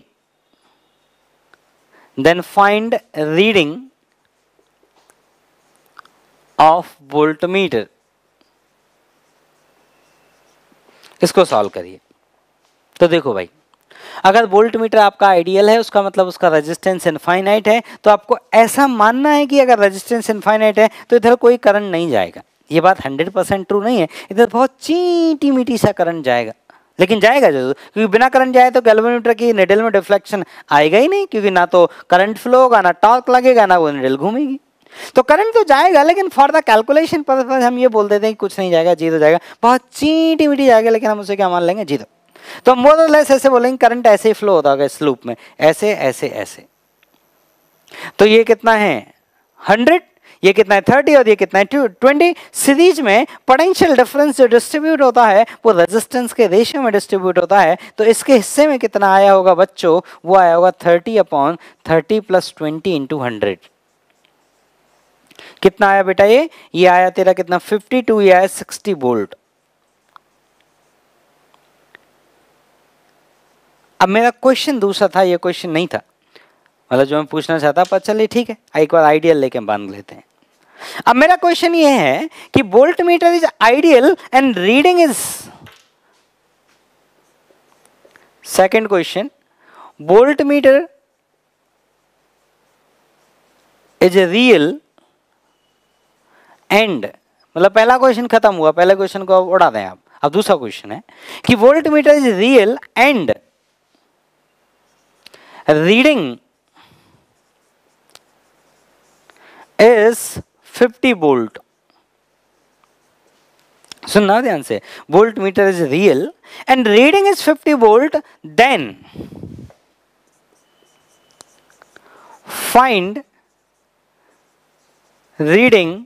of voltmeter। इसको सॉल्व करिए। तो देखो भाई, अगर वोल्ट मीटर आपका आइडियल है उसका मतलब उसका रेजिस्टेंस इनफाइनाइट है, तो आपको ऐसा मानना है कि अगर रेजिस्टेंस इनफाइनाइट है तो इधर कोई करंट नहीं जाएगा। ये बात 100% ट्रू नहीं है, इधर बहुत चींटी मीटी सा करंट जाएगा, लेकिन जाएगा जरूर, क्योंकि बिना करंट जाए तो गैल्वेनोमीटर की निडल में डिफ्लेक्शन आएगा ही नहीं, क्योंकि ना तो करंट फ्लो होगा, ना टॉर्क लगेगा, ना वो निडल घूमेगी। तो करंट तो जाएगा, लेकिन फॉर द कैलकुलेशन पर्पस हम ये बोल देते हैं कि कुछ नहीं जाएगा, जीरो जाएगा, बहुत चींटी मीटी जाएगा, लेकिन हम उसे क्या मान लेंगे? जीरो। तो मोर और लेस ऐसे बोलेंगे करंट ऐसे ही फ्लो होता होगा इस लूप में, ऐसे ऐसे ऐसे। तो ये कितना है 100, ये कितना है 30 और ये कितना है 20। सीरीज में पोटेंशियल डिफरेंस जो डिस्ट्रीब्यूट होता है वो रेजिस्टेंस के रेशियो में डिस्ट्रीब्यूट होता है। तो इसके हिस्से में कितना आया होगा बच्चों? वो आया होगा 30/30 + 20 × 100। कितना आया बेटा? ये आया तेरा कितना 52, ये आया 60 वोल्ट। अब मेरा क्वेश्चन दूसरा था, ये क्वेश्चन नहीं था, मतलब जो मैं पूछना चाहता, पर चलिए ठीक है, एक बार आइडियल लेके बांध लेते हैं। अब मेरा क्वेश्चन ये है कि voltmeter is ideal and reading is, second question, volt meter is real and, मतलब पहला क्वेश्चन खत्म हुआ, पहले क्वेश्चन को उड़ा दें आप। अब दूसरा क्वेश्चन है कि voltmeter is real and reading is 50 volt. सुनना ध्यान से, voltmeter is real and reading is 50 volt, then find reading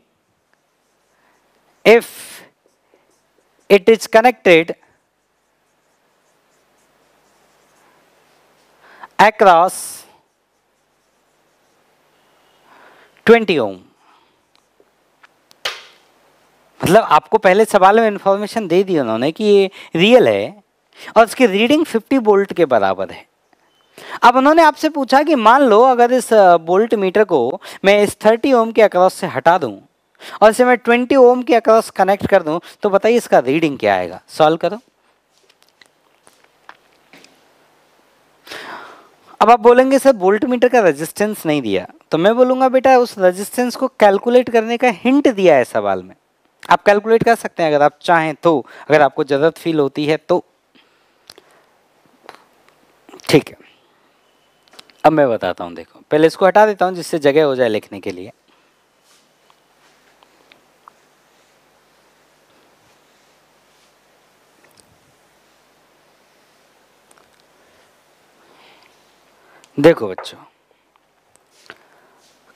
if it is connected across 20 ohm. मतलब आपको पहले सवाल में इंफॉर्मेशन दे दी उन्होंने कि ये रियल है और उसकी रीडिंग 50 वोल्ट के बराबर है। अब उन्होंने आपसे पूछा कि मान लो अगर इस वोल्ट मीटर को मैं इस 30 ओम के अक्रॉस से हटा दूं और इसे मैं 20 ओम के अक्रॉस कनेक्ट कर दूं, तो बताइए इसका रीडिंग क्या आएगा? सॉल्व करो। अब आप बोलेंगे सर वोल्ट मीटर का रेजिस्टेंस नहीं दिया, तो मैं बोलूंगा बेटा उस रेजिस्टेंस को कैलकुलेट करने का हिंट दिया है सवाल में। आप कैलकुलेट कर सकते हैं अगर आप चाहें तो, अगर आपको जरूरत फील होती है तो। ठीक है, अब मैं बताता हूं, देखो पहले इसको हटा देता हूं जिससे जगह हो जाए लिखने के लिए। देखो बच्चों,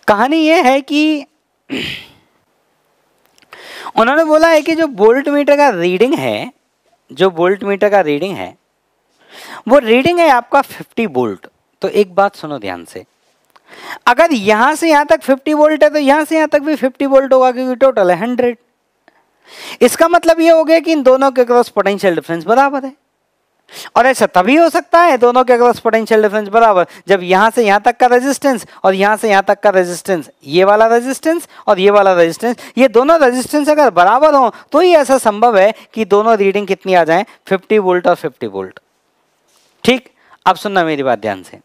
कहानी यह है कि उन्होंने बोला है कि जो वोल्ट मीटर का रीडिंग है, जो वोल्ट मीटर का रीडिंग है वो रीडिंग है आपका 50 वोल्ट। तो एक बात सुनो ध्यान से, अगर यहां से यहां तक 50 वोल्ट है तो यहां से यहां तक भी 50 वोल्ट होगा क्योंकि टोटल है 100। इसका मतलब ये हो गया कि इन दोनों के क्रॉस पोटेंशियल डिफरेंस बराबर है। और ऐसा तभी हो सकता है दोनों के क्रॉस पोटेंशियल डिफरेंस बराबर जब यहां से यहां तक का रेजिस्टेंस और यहां से यहां तक का रेजिस्टेंस, ये वाला रेजिस्टेंस और ये वाला रेजिस्टेंस, ये दोनों रेजिस्टेंस अगर बराबर हो तो ही ऐसा संभव है कि दोनों रीडिंग कितनी आ जाए, 50 वोल्ट और 50 वोल्ट। ठीक, अब सुनना मेरी बात ध्यान से।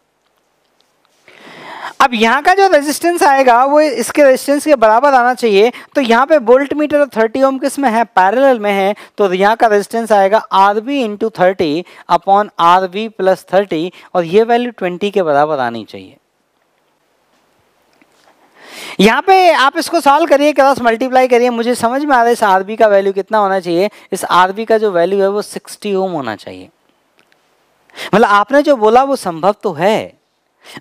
अब यहाँ का जो रेजिस्टेंस आएगा वो इसके रेजिस्टेंस के बराबर आना चाहिए। तो यहाँ पे वोल्ट मीटर 30 ओम किस में है, पैरेलल में है। तो यहाँ का रेजिस्टेंस आएगा RB into 30 upon RB plus 30 और ये वैल्यू 20 के बराबर आनी चाहिए। यहाँ पे आप इसको सॉल्व करिए, क्रॉस मल्टीप्लाई करिए, मुझे समझ में आ रहा है इस RB का वैल्यू कितना होना चाहिए। इस RB का जो वैल्यू है वो 60 ओम होना चाहिए। मतलब आपने जो बोला वो संभव तो है,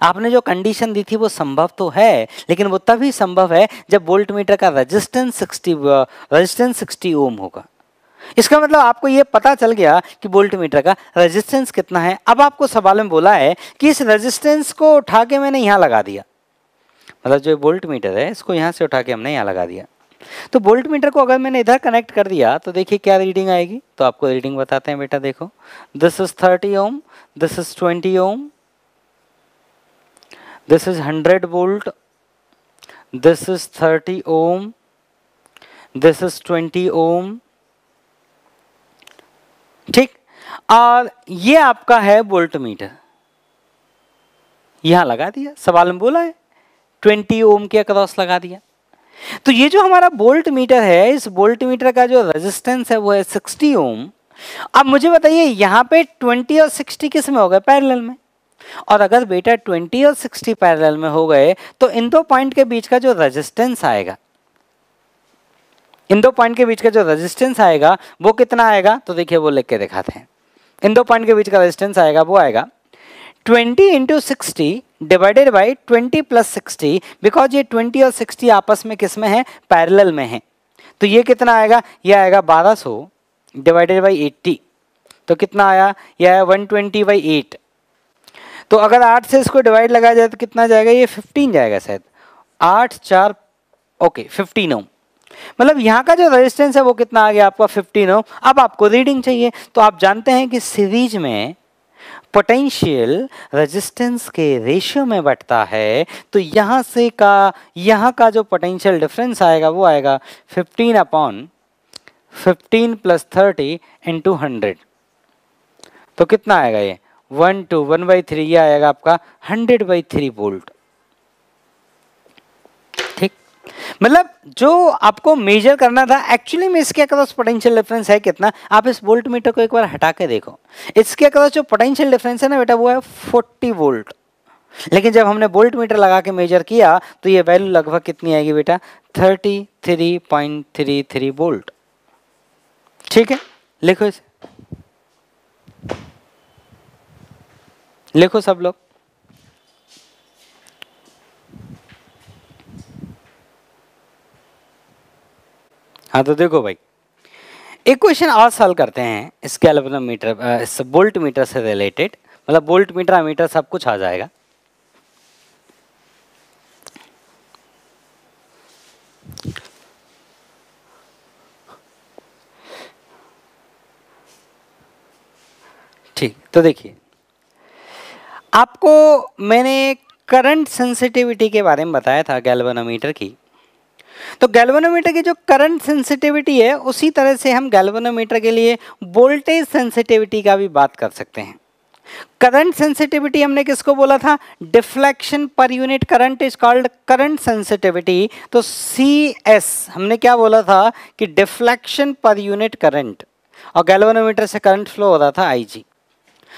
आपने जो कंडीशन दी थी वो संभव तो है, लेकिन वो तभी संभव है जब वोल्ट मीटर का रेजिस्टेंस 60 ओम होगा। इसका मतलब आपको ये पता चल गया कि वोल्ट मीटर का रेजिस्टेंस कितना है। अब आपको सवाल में बोला है कि इस रेजिस्टेंस को उठा के मैंने यहाँ लगा दिया, मतलब जो वोल्ट मीटर है इसको यहाँ से उठा के हमने यहाँ लगा दिया। तो वोल्ट मीटर को अगर मैंने इधर कनेक्ट कर दिया तो देखिए क्या रीडिंग आएगी। तो आपको रीडिंग बताते हैं बेटा, देखो this is 30 ohm, this is 20 ohm, this is 100 volt, this is 30 ohm, this is 20 ohm। ठीक, और ये आपका है वोल्ट मीटर, यहां लगा दिया, सवाल में बोला है 20 ओम के अक्रॉस लगा दिया। तो ये जो हमारा वोल्ट मीटर है, इस वोल्ट मीटर का जो रेजिस्टेंस है वो है 60 ओम। अब मुझे बताइए यहां पे 20 और 60 किस में हो गए, पैरेलल में। और अगर बेटा 20 और 60 पैरेलल में हो गए तो इन दो पॉइंट के बीच का जो रेजिस्टेंस आएगा, इन दो पॉइंट के बीच का जो रेजिस्टेंस आएगा वो कितना आएगा। तो देखिए वो लिख के दिखाते हैं। इन दो पॉइंट के बीच का रेजिस्टेंस आएगा वो आएगा 20 into 60 divided by 20 plus 60, because ये 20 और 60 आपस में किस में है, पैरेलल में है। तो ये कितना आएगा, ये आएगा 1200 डिवाइडेड बाई 80। तो कितना आया, यह है 120 बाई 8। तो अगर 8 से इसको डिवाइड लगाया जाए तो कितना जाएगा, ये 15 जाएगा शायद, 8 4 ओके 15 ओम। मतलब यहाँ का जो रेजिस्टेंस है वो कितना आ गया आपका, 15 ओम। अब आपको रीडिंग चाहिए, तो आप जानते हैं कि सीरीज में पोटेंशियल रेजिस्टेंस के रेशियो में बढ़ता है। तो यहाँ से का यहाँ का जो पोटेंशियल डिफरेंस आएगा वो आएगा 15 अपॉन 15 प्लस 30 इंटू 100। तो कितना आएगा, ये 1 2 1/3, ये आएगा आपका 100/3 वोल्ट। ठीक, मतलब जो आपको मेजर करना था एक्चुअली में इसके अक्रॉस पोटेंशियल डिफरेंस है कितना। आप इस वोल्ट मीटर को एक बार हटा के देखो, इसके अक्रॉस जो पोटेंशियल डिफरेंस है ना बेटा वो है 40 वोल्ट। लेकिन जब हमने वोल्ट मीटर लगा के मेजर किया तो ये वैल्यू लगभग कितनी आएगी बेटा, 33.33 वोल्ट। ठीक है, लिखो इसे, लिखो सब लोग। हाँ तो देखो भाई, एक क्वेश्चन और सॉल्व करते हैं इस गैल्वेनोमीटर, इस वोल्ट मीटर से रिलेटेड। मतलब वोल्ट मीटर अमीटर सब कुछ आ जाएगा। ठीक, तो देखिए आपको मैंने करंट सेंसिटिविटी के बारे में बताया था गैल्वेनोमीटर की। तो गैल्वेनोमीटर की जो करंट सेंसिटिविटी है उसी तरह से हम गैल्वेनोमीटर के लिए वोल्टेज सेंसिटिविटी का भी बात कर सकते हैं। करंट सेंसिटिविटी हमने किसको बोला था? Deflection per unit current is called current sensitivity. तो CS हमने क्या बोला था कि डिफ्लेक्शन पर यूनिट करंट, और गैल्वेनोमीटर से करंट फ्लो हो रहा था IG।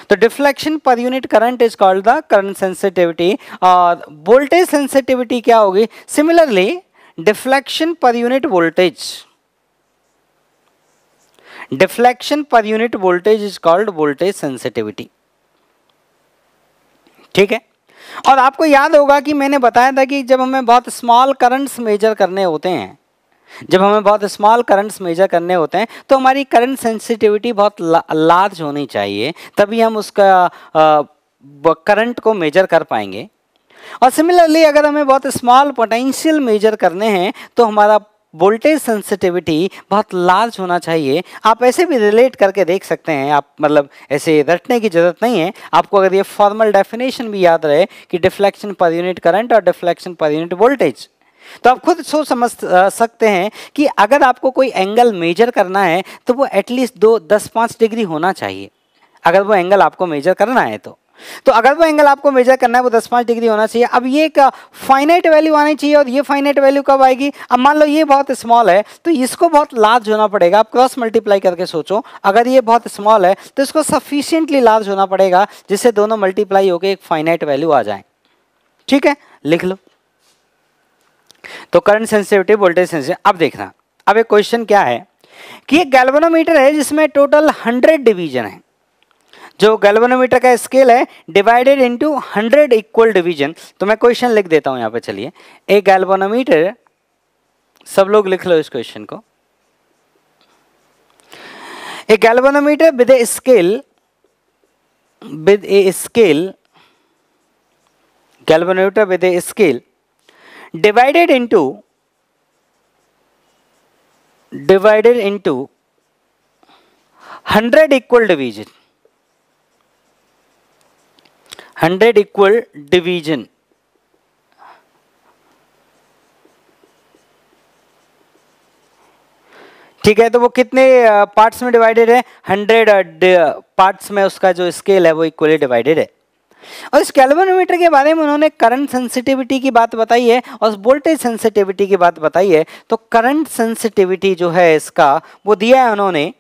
तो deflection per unit current is called the current sensitivity. और वोल्टेज सेंसिटिविटी क्या होगी? Similarly deflection per unit voltage, deflection per unit voltage is called voltage sensitivity. ठीक है। और आपको याद होगा कि मैंने बताया था कि जब हमें बहुत स्मॉल करंट्स मेजर करने होते हैं, जब हमें बहुत स्मॉल करंट्स मेजर करने होते हैं तो हमारी करंट सेंसिटिविटी बहुत लार्ज होनी चाहिए, तभी हम उसका करंट को मेजर कर पाएंगे। और सिमिलरली अगर हमें बहुत स्मॉल पोटेंशियल मेजर करने हैं तो हमारा वोल्टेज सेंसिटिविटी बहुत लार्ज होना चाहिए। आप ऐसे भी रिलेट करके देख सकते हैं, आप मतलब ऐसे रटने की जरूरत नहीं है। आपको अगर ये फॉर्मल डेफिनेशन भी याद रहे कि डिफ्लेक्शन पर यूनिट करंट और डिफ्लेक्शन पर यूनिट वोल्टेज, तो आप खुद सोच समझ सकते हैं कि अगर आपको कोई एंगल मेजर करना है तो वो एटलीस्ट 10-5 डिग्री होना चाहिए। अगर वो एंगल आपको मेजर करना है तो अगर वो एंगल आपको मेजर करना है वो 10-5 डिग्री होना चाहिए। अब ये एक फाइनाइट वैल्यू आनी चाहिए, और ये फाइनाइट वैल्यू कब आएगी? अब मान लो ये बहुत स्मॉल है तो इसको बहुत लार्ज होना पड़ेगा। आप क्रॉस मल्टीप्लाई करके सोचो, अगर ये बहुत स्मॉल है तो इसको सफिशिएंटली लार्ज होना पड़ेगा जिससे दोनों मल्टीप्लाई होकर एक फाइनाइट वैल्यू आ जाए। ठीक है, लिख लो। तो करंट सेंसिटिविटी, वोल्टेज सेंसिटिविटी। अब देखना, अब एक क्वेश्चन क्या है कि एक गैल्वेनोमीटर है जिसमें टोटल 100 डिवीजन है। जो गैल्वेनोमीटर का स्केल है डिवाइडेड इनटू 100 इक्वल डिवीजन। तो मैं क्वेश्चन लिख देता हूं यहां पे। चलिए, एक गैल्वेनोमीटर, सब लोग लिख लो इस क्वेश्चन को। एक galvanometer with a scale, galvanometer with a scale divided into 100 equal division, 100 equal division। ठीक है, तो वो कितने पार्ट्स में डिवाइडेड है? 100 पार्ट्स में उसका जो स्केल है वो इक्वली डिवाइडेड है। और इस गैल्वेनोमीटर के बारे में उन्होंने करंट सेंसिटिविटी की बात बताई है और वोल्टेज सेंसिटिविटी की बात बताई है। तो करंट सेंसिटिविटी जो है इसका वो दिया है उन्होंने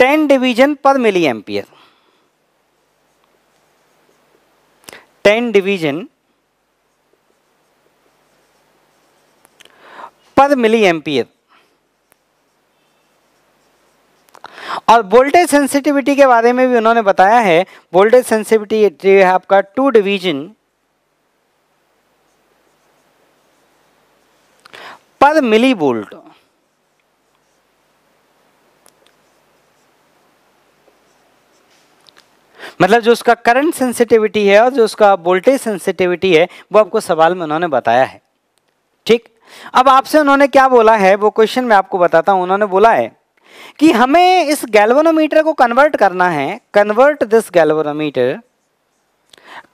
10 डिवीजन पर मिली एम्पियर, 10 डिवीजन पर मिली एम्पियर। और वोल्टेज सेंसिटिविटी के बारे में भी उन्होंने बताया है। वोल्टेज सेंसिटिविटी है आपका 2 डिवीजन पर मिली वोल्ट। मतलब जो उसका करंट सेंसिटिविटी है और जो उसका वोल्टेज सेंसिटिविटी है वो आपको सवाल में उन्होंने बताया है। ठीक, अब आपसे उन्होंने क्या बोला है वो क्वेश्चन मैं आपको बताता हूं। उन्होंने बोला है कि हमें इस गैल्वेनोमीटर को कन्वर्ट करना है, convert this galvanometer,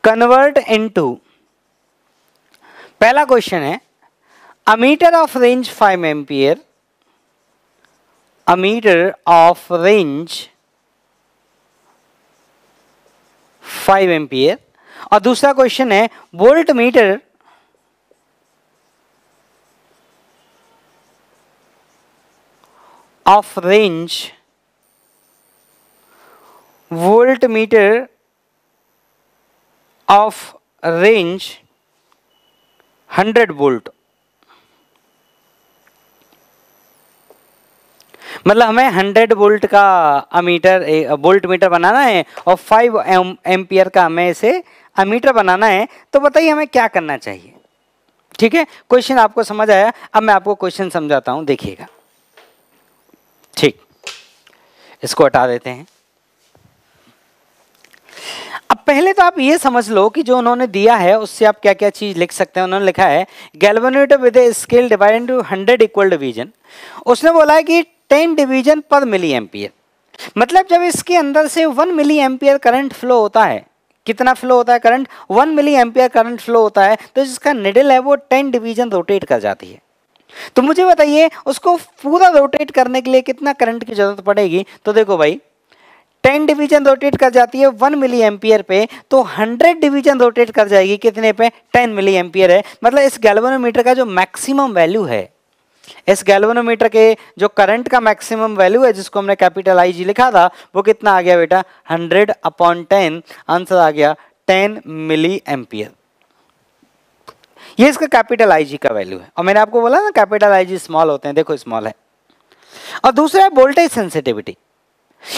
convert into, पहला क्वेश्चन है a meter of range 5 ampere, a meter of range 5 ampere. और दूसरा क्वेश्चन है voltmeter of range, voltmeter of range 100 volt. मतलब हमें 100 वोल्ट का अमीटर, वोल्ट मीटर बनाना है और 5 एम्पियर का हमें इसे अमीटर बनाना है। तो बताइए हमें क्या करना चाहिए। ठीक है, क्वेश्चन आपको समझ आया? अब मैं आपको क्वेश्चन समझाता हूं, देखिएगा। ठीक, इसको हटा देते हैं। अब पहले तो आप ये समझ लो कि जो उन्होंने दिया है उससे आप क्या क्या चीज लिख सकते हैं। उन्होंने लिखा है galvanometer with a scale divided into 100 equal division. उसने बोला है कि 10 डिवीजन पर मिली एम्पियर। मतलब जब इसके अंदर से 1 मिली एम्पियर करंट फ्लो होता है, कितना फ्लो होता है current? 1 milliampere current flow होता है, तो जिसका निडल है वो 10 डिवीजन रोटेट कर जाती है। तो मुझे बताइए उसको पूरा रोटेट करने के लिए कितना करंट की जरूरत पड़ेगी? तो देखो भाई, 10 डिवीजन रोटेट कर जाती है 1 मिली एम्पियर पे, तो 100 डिवीजन रोटेट कर जाएगी कितने पे, 10 मिली एम्पियर है। मतलब इस गैल्वेनोमीटर का जो मैक्सिमम वैल्यू है, इस गैल्वेनोमीटर के जो करंट का मैक्सिमम वैल्यू है, जिसको हमने कैपिटल आई जी लिखा था, वो कितना आ गया बेटा, 100/10। आंसर आ गया 10 मिली एम्पियर। ये इसका कैपिटल आई जी का वैल्यू है। और मैंने आपको बोला ना कैपिटल आई जी स्मॉल होते हैं, देखो स्मॉल है। और दूसरा है वोल्टेज सेंसिटिविटी,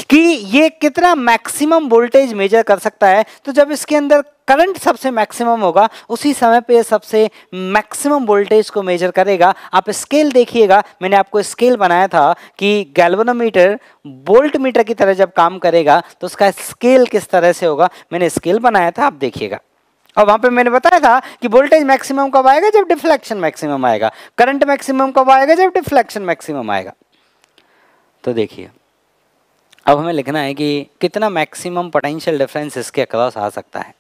कि ये कितना मैक्सिमम वोल्टेज मेजर कर सकता है। तो जब इसके अंदर करंट सबसे मैक्सिमम होगा, उसी समय पे सबसे मैक्सिमम वोल्टेज को मेजर करेगा। आप स्केल देखिएगा, मैंने आपको स्केल बनाया था कि गैल्वेनोमीटर वोल्ट मीटर की तरह जब काम करेगा तो उसका स्केल किस तरह से होगा, मैंने स्केल बनाया था, आप देखिएगा। और वहां पे मैंने बताया था कि वोल्टेज मैक्सिमम कब आएगा, जब डिफ्लेक्शन मैक्सिमम आएगा। करंट मैक्सिमम कब आएगा, जब डिफ्लेक्शन मैक्सिमम आएगा। तो देखिए अब हमें लिखना है कि कितना मैक्सिमम पोटेंशियल डिफरेंस इसके अक्रॉस आ सकता है।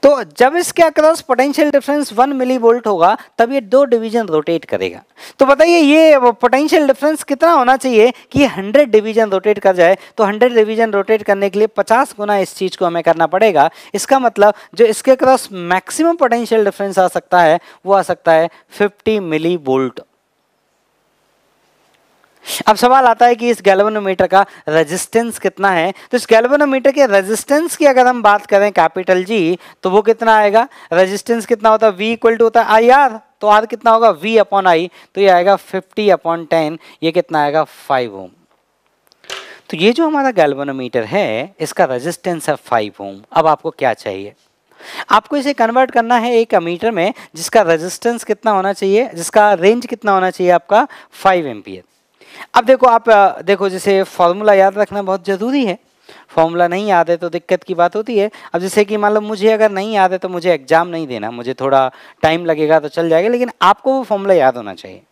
तो जब इसके across potential difference 1 millivolt होगा, तब ये 2 डिवीजन रोटेट करेगा। तो बताइए ये पोटेंशियल डिफरेंस कितना होना चाहिए कि ये 100 डिवीजन रोटेट कर जाए। तो 100 डिवीजन रोटेट करने के लिए 50 गुना इस चीज को हमें करना पड़ेगा। इसका मतलब जो इसके अक्रॉस मैक्सिमम पोटेंशियल डिफरेंस आ सकता है, वो आ सकता है 50 मिली वोल्ट। अब सवाल आता है कि इस गैल्वेनोमीटर का रेजिस्टेंस कितना है। तो इस गैल्वेनोमीटर के रेजिस्टेंस की अगर हम बात करें कैपिटल जी, तो वो कितना आएगा, रेजिस्टेंस कितना होता है, V इक्वल टू होता है आई आर। तो आर कितना होगा, V अपॉन आई। तो ये आएगा 50/10, ये कितना आएगा 5 ओम। तो ये जो हमारा गैल्वेनोमीटर है, इसका रेजिस्टेंस है 5 ओम। अब आपको क्या चाहिए, आपको इसे कन्वर्ट करना है एक अमीटर में जिसका रेजिस्टेंस कितना होना चाहिए, जिसका रेंज कितना होना चाहिए आपका, 5 एम्पियर। अब देखो आप देखो, जैसे फॉर्मूला याद रखना बहुत ज़रूरी है। फॉर्मूला नहीं याद है तो दिक्कत की बात होती है। अब जैसे कि मान लो मुझे अगर नहीं याद है तो मुझे एग्जाम नहीं देना, मुझे थोड़ा टाइम लगेगा तो चल जाएगा, लेकिन आपको वो फॉर्मूला याद होना चाहिए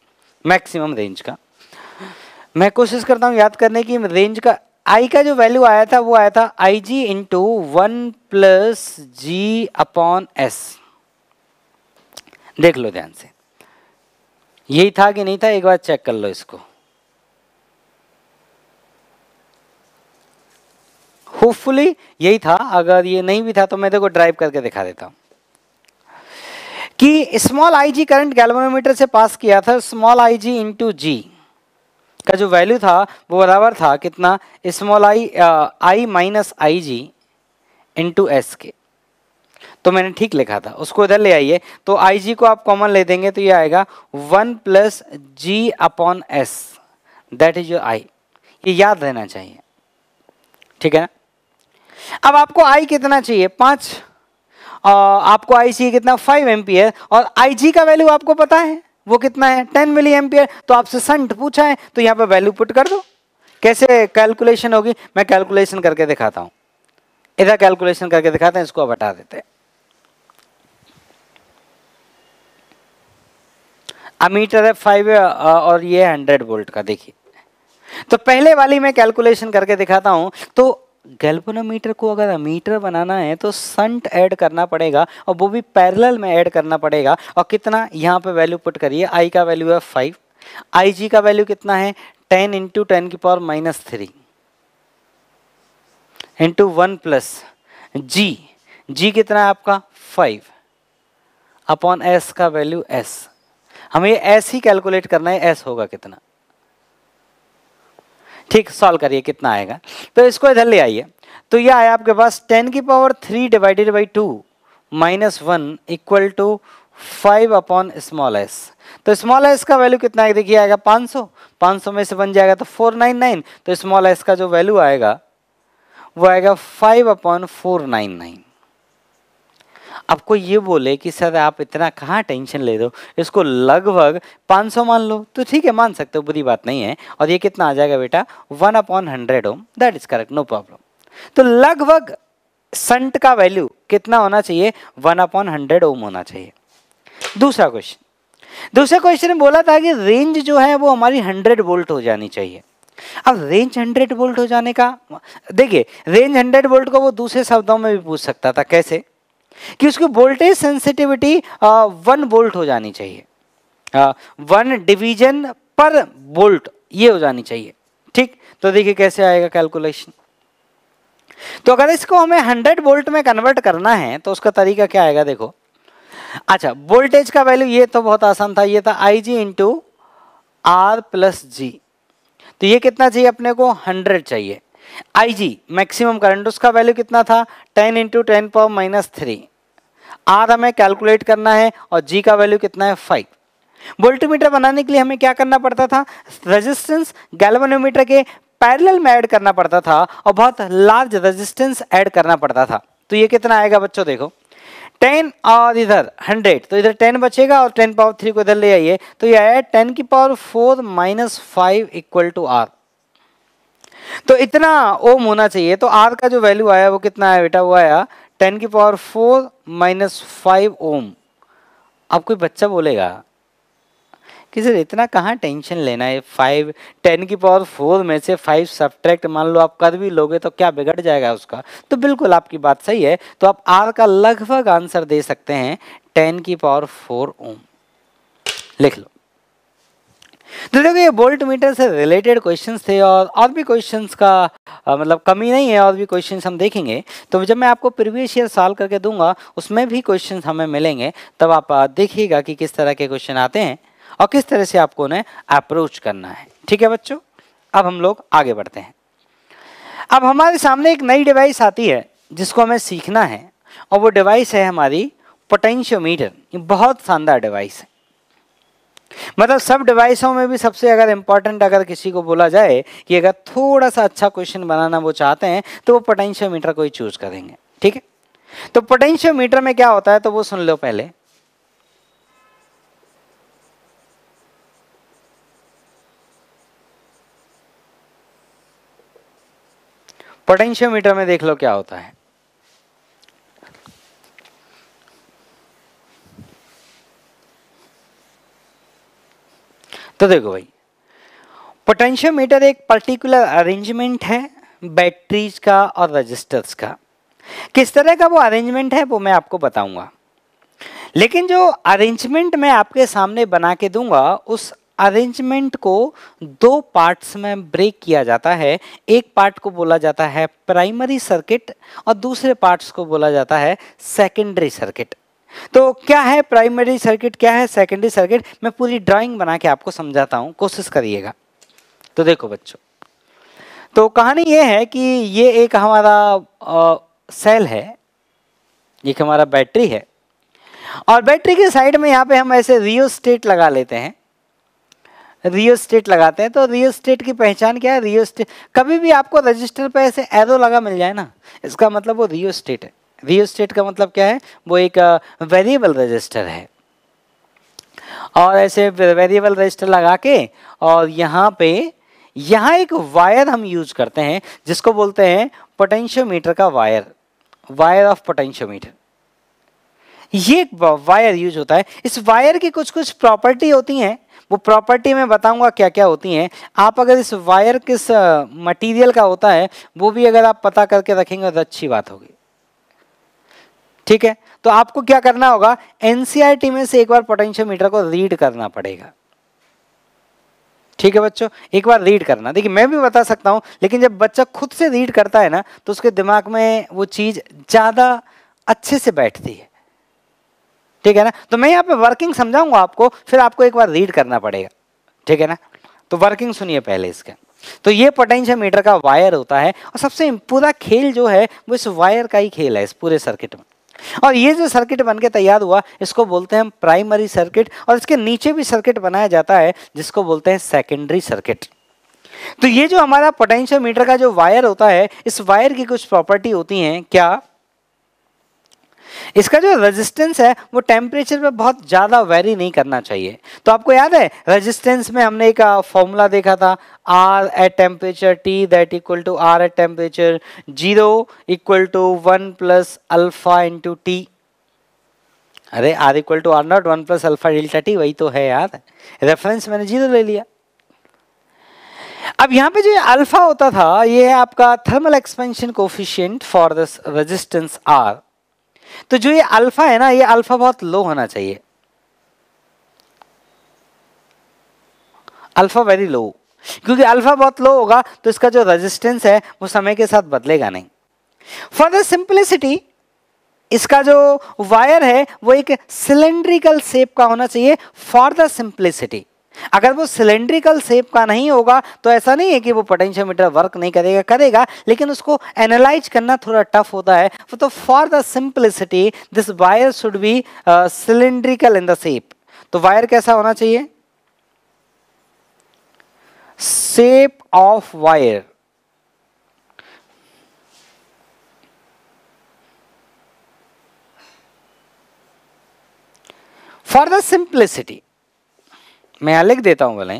मैक्सिमम रेंज का। मैं कोशिश करता हूँ याद करने की। रेंज का आई का जो वैल्यू आया था वो आया था आई G into 1 plus G upon S. देख लो ध्यान से, यही था कि नहीं था, एक बार चेक कर लो इसको। होपफुली यही था, अगर ये नहीं भी था तो मैं देखो ड्राइव करके दिखा देता हूं कि small I G current galvanometer से पास किया था। स्मॉल आई जी इंटू जी का जो वैल्यू था वो बराबर था कितना, small I minus I G into S K. तो मैंने ठीक लिखा था, उसको इधर ले आइए। तो आई जी को आप कॉमन ले देंगे तो ये आएगा 1 plus G upon S, that is your I. ये याद रहना चाहिए, ठीक है ना। अब आपको आई कितना चाहिए, 5। आपको आई चाहिए कितना, 5 एम्पियर। और आई जी का वैल्यू आपको पता है वो कितना है, 10 मिली एम्पियर। तो आपसे संट पूछा है तो यहाँ पे वैल्यू पुट कर दो। कैसे कैलकुलेशन होगी, मैं कैलकुलेशन करके दिखाता हूँ। इधर कैलकुलेशन करके दिखाते हैं, इसको हटा देते हैं। अमीटर है 5 और ये 100 वोल्ट का। देखिए तो पहले वाली मैं कैलकुलेशन करके दिखाता हूं। तो गैल्वेनोमीटर को अगर अमीटर बनाना है तो संट ऐड करना पड़ेगा, और वो भी पैरेलल में ऐड करना पड़ेगा। और कितना, यहाँ पे वैल्यू पुट करिए। आई का वैल्यू है 5, आई जी का वैल्यू कितना है 10 इंटू 10⁻³ इंटू 1 प्लस जी, जी कितना है आपका 5 अपॉन एस का वैल्यू एस। हमें एस ही कैलकुलेट करना है, एस होगा कितना, ठीक। सॉल्व करिए कितना आएगा। तो इसको इधर ले आइए। तो ये आया आपके पास 10⁻³ divided by 2 minus 1 equal to 5 upon small S. तो स्मॉल एस का वैल्यू कितना है, देखिए आएगा 500। 500 में से बन जाएगा तो 499। तो स्मॉल एस का जो वैल्यू आएगा वो आएगा 5/499। अब कोई ये बोले कि सर आप इतना कहाँ टेंशन ले रहे हो, इसको लगभग 500 मान लो, तो ठीक है मान सकते हो, बुरी बात नहीं है। और ये कितना आ जाएगा बेटा 1/100 ohm, that is correct, no problem. तो लगभग संट का वैल्यू कितना होना चाहिए, 1/100 ओम होना चाहिए। दूसरा क्वेश्चन में बोला था कि रेंज जो है वो हमारी 100 वोल्ट हो जानी चाहिए। अब रेंज 100 वोल्ट हो जाने का, देखिए रेंज 100 वोल्ट को वो दूसरे शब्दों में भी पूछ सकता था। कैसे, कि उसकी वोल्टेज सेंसिटिविटी 1 वोल्ट हो जानी चाहिए, 1 डिवीजन पर वोल्ट ये हो जानी चाहिए, ठीक। तो देखिए कैसे आएगा कैलकुलेशन। तो अगर इसको हमें 100 वोल्ट में कन्वर्ट करना है तो उसका तरीका क्या आएगा, देखो। अच्छा, वोल्टेज का वैल्यू ये तो बहुत आसान था, ये था आई जी इंटू आर प्लस जी। तो ये कितना चाहिए अपने को, 100 चाहिए। आई जी मैक्सिमम करंट, उसका वैल्यू कितना था, 10 इंटू 10⁻³ आर हमें कैलकुलेट करना है और जी का वैल्यू कितना है, 5। वोल्टमीटर बनाने के लिए हमें क्या करना पड़ता था, रेजिस्टेंस गैल्वेनोमीटर के पैरेलल में ऐड करना पड़ता था और बहुत लार्ज रेजिस्टेंस ऐड करना पड़ता था। तो ये कितना आएगा बच्चों, देखो 10 और इधर 100, तो इधर 10 बचेगा और 10⁻³ को इधर ले आइए, तो ये आया 10⁻⁴ - 5 इक्वल टू आर। तो इतना ओम होना चाहिए। तो आर का जो वैल्यू आया वो कितना है बेटा, वो आया 10⁻⁴ - 5 ओम। अब कोई बच्चा बोलेगा कि सर इतना कहाँ टेंशन लेना है, 10⁻⁴ में से 5 सब्ट्रैक्ट मान लो आप कर भी लोगे तो क्या बिगड़ जाएगा उसका। तो बिल्कुल आपकी बात सही है। तो आप आर का लगभग आंसर दे सकते हैं 10⁻⁴ ओम, लिख लो। तो देखो ये वोल्ट मीटर से रिलेटेड क्वेश्चंस थे और भी क्वेश्चंस का मतलब कमी नहीं है, और भी क्वेश्चंस हम देखेंगे। तो जब मैं आपको प्रीवियस ईयर सॉल्व करके दूंगा उसमें भी क्वेश्चंस हमें मिलेंगे, तब आप देखिएगा कि किस तरह के क्वेश्चन आते हैं और किस तरह से आपको उन्हें अप्रोच करना है। ठीक है बच्चों, अब हम लोग आगे बढ़ते हैं। अब हमारे सामने एक नई डिवाइस आती है जिसको हमें सीखना है, और वो डिवाइस है हमारी पोटेंशियोमीटर। ये बहुत शानदार डिवाइस है, मतलब सब डिवाइसों में भी सबसे अगर इम्पोर्टेंट अगर किसी को बोला जाए कि अगर थोड़ा सा अच्छा क्वेश्चन बनाना वो चाहते हैं तो वो पोटेंशियोमीटर को ही चूज करेंगे। ठीक है, तो पोटेंशियोमीटर में क्या होता है तो वो सुन लो पहले। पोटेंशियोमीटर में देख लो क्या होता है। तो देखो भाई, पोटेंशियोमीटर एक पर्टिकुलर अरेंजमेंट है बैटरीज का और रजिस्टर्स का। किस तरह का वो अरेंजमेंट है वो मैं आपको बताऊंगा, लेकिन जो अरेंजमेंट मैं आपके सामने बना के दूंगा उस अरेंजमेंट को दो पार्ट्स में ब्रेक किया जाता है। एक पार्ट को बोला जाता है प्राइमरी सर्किट और दूसरे पार्ट्स को बोला जाता है सेकेंडरी सर्किट। तो क्या है प्राइमरी सर्किट, क्या है सेकेंडरी सर्किट, मैं पूरी ड्राइंग बना के आपको समझाता हूं, कोशिश करिएगा। तो देखो बच्चों, तो कहानी ये है कि ये एक हमारा सेल है, एक हमारा बैटरी है, और बैटरी के साइड में यहाँ पे हम ऐसे रियोस्टेट लगा लेते हैं, रियोस्टेट लगाते हैं। तो रियोस्टेट की पहचान क्या है, रियोस्टेट कभी भी आपको रजिस्टर पे ऐसे एरो लगा मिल जाए ना, इसका मतलब वो रियोस्टेट है। रियोस्टेट का मतलब क्या है, वो एक वेरिएबल रजिस्टर है। और ऐसे वेरिएबल रजिस्टर लगा के और यहाँ पे यहाँ एक वायर हम यूज करते हैं जिसको बोलते हैं पोटेंशियोमीटर का वायर, वायर ऑफ पोटेंशियोमीटर। ये वायर यूज होता है। इस वायर की कुछ कुछ प्रॉपर्टी होती हैं, वो प्रॉपर्टी मैं बताऊंगा क्या क्या होती हैं। आप अगर इस वायर किस मटेरियल का होता है वो भी अगर आप पता करके रखेंगे तो अच्छी बात होगी। ठीक है, तो आपको क्या करना होगा, एनसीईआरटी में से एक बार पोटेंशियोमीटर को रीड करना पड़ेगा। ठीक है बच्चों, एक बार रीड करना। देखिए मैं भी बता सकता हूं, लेकिन जब बच्चा खुद से रीड करता है ना तो उसके दिमाग में वो चीज ज्यादा अच्छे से बैठती है। ठीक है ना, तो मैं यहाँ पे वर्किंग समझाऊंगा आपको, फिर आपको एक बार रीड करना पड़ेगा। ठीक है ना, तो वर्किंग सुनिए पहले इसका। तो ये पोटेंशियोमीटर का वायर होता है और सबसे पूरा खेल जो है वो इस वायर का ही खेल है इस पूरे सर्किट में। और ये जो सर्किट बनके तैयार हुआ इसको बोलते हैं हम प्राइमरी सर्किट, और इसके नीचे भी सर्किट बनाया जाता है जिसको बोलते हैं सेकेंडरी सर्किट। तो ये जो हमारा पोटेंशियोमीटर का जो वायर होता है, इस वायर की कुछ प्रॉपर्टी होती हैं। क्या, इसका जो रेजिस्टेंस है वो टेम्परेचर पे बहुत ज्यादा वेरी नहीं करना चाहिए। तो आपको याद है रेजिस्टेंस में हमने एक फॉर्मूला देखा था, R at temperature T that equal to R at temperature 0 equal to 1 plus alpha into T। अरे R equal to R0 1 plus alpha delta T, वही तो है यार, रेफरेंस मैंने 0 ले लिया। अब यहाँ पे जो अल्फा होता था ये है आपका thermal expansion coefficient for this resistance R। तो जो ये अल्फा है ना, ये अल्फा बहुत लो होना चाहिए, अल्फा वेरी लो, क्योंकि अल्फा बहुत लो होगा तो इसका जो रेजिस्टेंस है वो समय के साथ बदलेगा नहीं। फॉर द सिंपलिसिटी इसका जो वायर है वो एक सिलेंड्रिकल शेप का होना चाहिए फॉर द सिंपलिसिटी। अगर वो सिलेंड्रिकल शेप का नहीं होगा तो ऐसा नहीं है कि वो पोटेंशियोमीटर वर्क नहीं करेगा, करेगा, लेकिन उसको एनालाइज करना थोड़ा टफ होता है। तो for the simplicity this wire should be cylindrical in the shape. तो वायर कैसा होना चाहिए? Shape of wire for the simplicity, मैं यहां लिख देता हूं, भले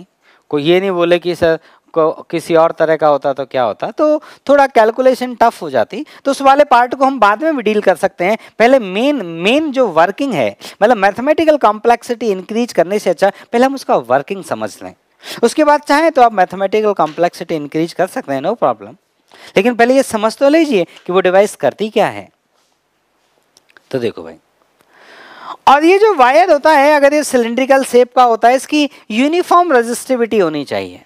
कोई ये नहीं बोले कि सर को किसी और तरह का होता तो क्या होता, तो थोड़ा कैलकुलेशन टफ हो जाती, तो उस वाले पार्ट को हम बाद में भी डील कर सकते हैं। पहले मेन जो वर्किंग है, मतलब मैथमेटिकल कॉम्प्लेक्सिटी इंक्रीज करने से अच्छा पहले हम उसका वर्किंग समझ लें, उसके बाद चाहें तो आप मैथमेटिकल कॉम्प्लेक्सिटी इंक्रीज कर सकते हैं, नो प्रॉब्लम। लेकिन पहले ये समझ तो लीजिए कि वो डिवाइस करती क्या है। तो देखो भाई, और ये जो वायर होता है अगर ये सिलेंड्रिकल शेप का होता है, इसकी यूनिफॉर्म रेजिस्टिविटी होनी चाहिए।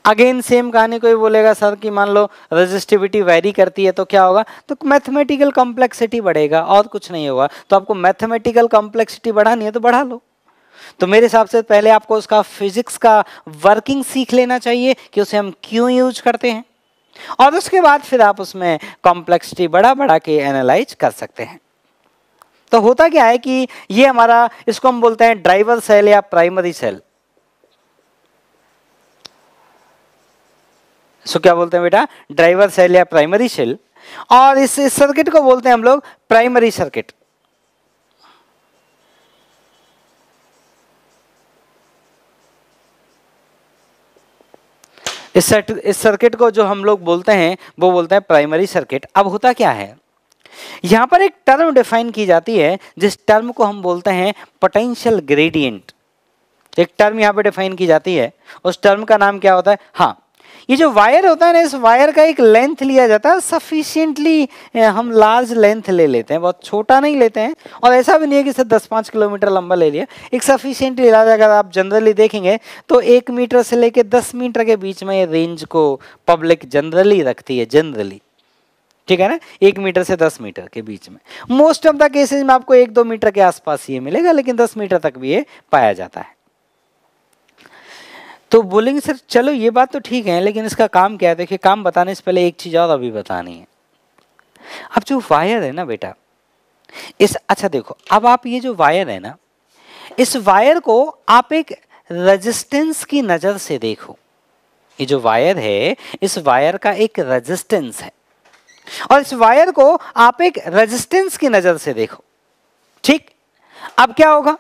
अगेन सेम कहानी, कोई बोलेगा सर कि मान लो रेजिस्टिविटी वेरी करती है तो क्या होगा, तो मैथमेटिकल कॉम्प्लेक्सिटी बढ़ेगा और कुछ नहीं होगा। तो आपको मैथमेटिकल कॉम्प्लेक्सिटी बढ़ानी है तो बढ़ा लो। तो मेरे हिसाब से पहले आपको उसका फिजिक्स का वर्किंग सीख लेना चाहिए कि उसे हम क्यों यूज करते हैं, और उसके बाद फिर आप उसमें कॉम्प्लेक्सिटी बढ़ा बढ़ा के एनालाइज कर सकते हैं। तो होता क्या है कि ये हमारा, इसको हम बोलते हैं ड्राइवर सेल या प्राइमरी सेल। इसको क्या बोलते हैं बेटा? ड्राइवर सेल या प्राइमरी सेल। और इस सर्किट को बोलते हैं हम लोग प्राइमरी सर्किट। इस सर्किट को जो हम लोग बोलते हैं वो बोलते हैं प्राइमरी सर्किट। अब होता क्या है, यहां पर एक टर्म डिफाइन की जाती है जिस टर्म को हम बोलते हैं पोटेंशियल ग्रेडियंट। एक टर्म यहां पे डिफाइन की जाती है, उस टर्म का नाम क्या होता है? हाँ, ये जो वायर होता है ना, इस वायर का एक लेंथ लिया जाता है सफिशिएंटली, हम लार्ज लेंथ ले लेते हैं, बहुत छोटा नहीं लेते हैं, और ऐसा भी नहीं है कि सिर्फ 10-5 किलोमीटर लंबा ले लिया, एक सफिशिएंटली लार्ज। अगर आप जनरली देखेंगे तो 1 मीटर से लेके 10 मीटर के बीच में ये रेंज को पब्लिक जनरली रखती है, जनरली, ठीक है ना, 1 मीटर से 10 मीटर के बीच में। मोस्ट ऑफ द केसेज में आपको 1-2 मीटर के आसपास ये मिलेगा, लेकिन 10 मीटर तक भी ये पाया जाता है। तो बोलेंगे सर चलो ये बात तो ठीक है, लेकिन इसका काम क्या है? देखिए, काम बताने से पहले एक चीज और अभी बतानी है। अब जो वायर है ना बेटा, अच्छा देखो, अब आप ये जो वायर है ना, इस वायर को आप एक रेजिस्टेंस की नजर से देखो। ये जो वायर है, इस वायर का एक रेजिस्टेंस है, और इस वायर को आप एक रेजिस्टेंस की नजर से देखो, ठीक। अब क्या होगा,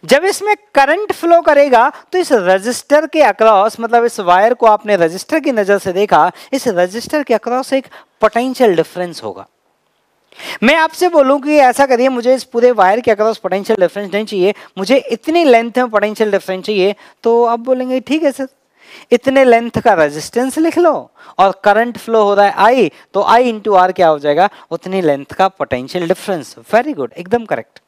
जब इसमें करंट फ्लो करेगा तो इस रजिस्टर के अक्रॉस, मतलब इस वायर को आपने रजिस्टर की नजर से देखा, इस रजिस्टर के अक्रॉस एक पोटेंशियल डिफरेंस होगा। मैं आपसे बोलूं कि ऐसा करिए, मुझे इस पूरे वायर के अक्रॉस पोटेंशियल डिफरेंस नहीं चाहिए, मुझे इतनी लेंथ में पोटेंशियल डिफरेंस चाहिए, तो अब बोलेंगे ठीक है सर, इतने लेंथ का रेजिस्टेंस लिख लो, और करंट फ्लो हो रहा है आई, तो आई इंटू आर क्या हो जाएगा? उतनी लेंथ का पोटेंशियल डिफरेंस। वेरी गुड, एकदम करेक्ट।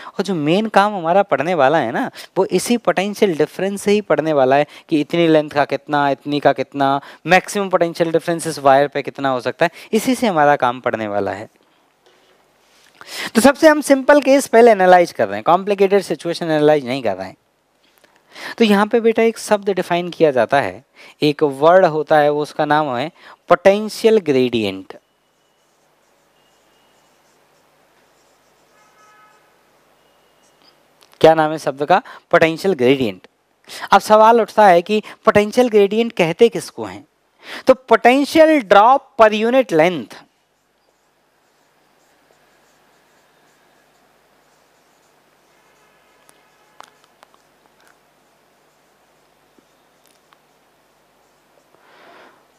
और जो मेन काम हमारा पढ़ने वाला है ना, वो इसी पोटेंशियल डिफरेंस से ही पढ़ने वाला है कि इतनी लेंथ का कितना, इतनी का कितना, मैक्सिमम पोटेंशियल डिफरेंस इस वायर पे कितना हो सकता है, इसी से हमारा काम पढ़ने वाला है। तो सबसे हम सिंपल केस पहले एनालाइज कर रहे हैं, कॉम्प्लिकेटेड सिचुएशन एनालाइज नहीं कर रहे हैं। तो यहाँ पे बेटा एक शब्द डिफाइन किया जाता है, एक वर्ड होता है, वो उसका नाम है पोटेंशियल ग्रेडियंट। क्या नाम है शब्द का? Potential gradient. अब सवाल उठता है कि पोटेंशियल ग्रेडियंट कहते किसको हैं? तो पोटेंशियल ड्रॉप पर unit length.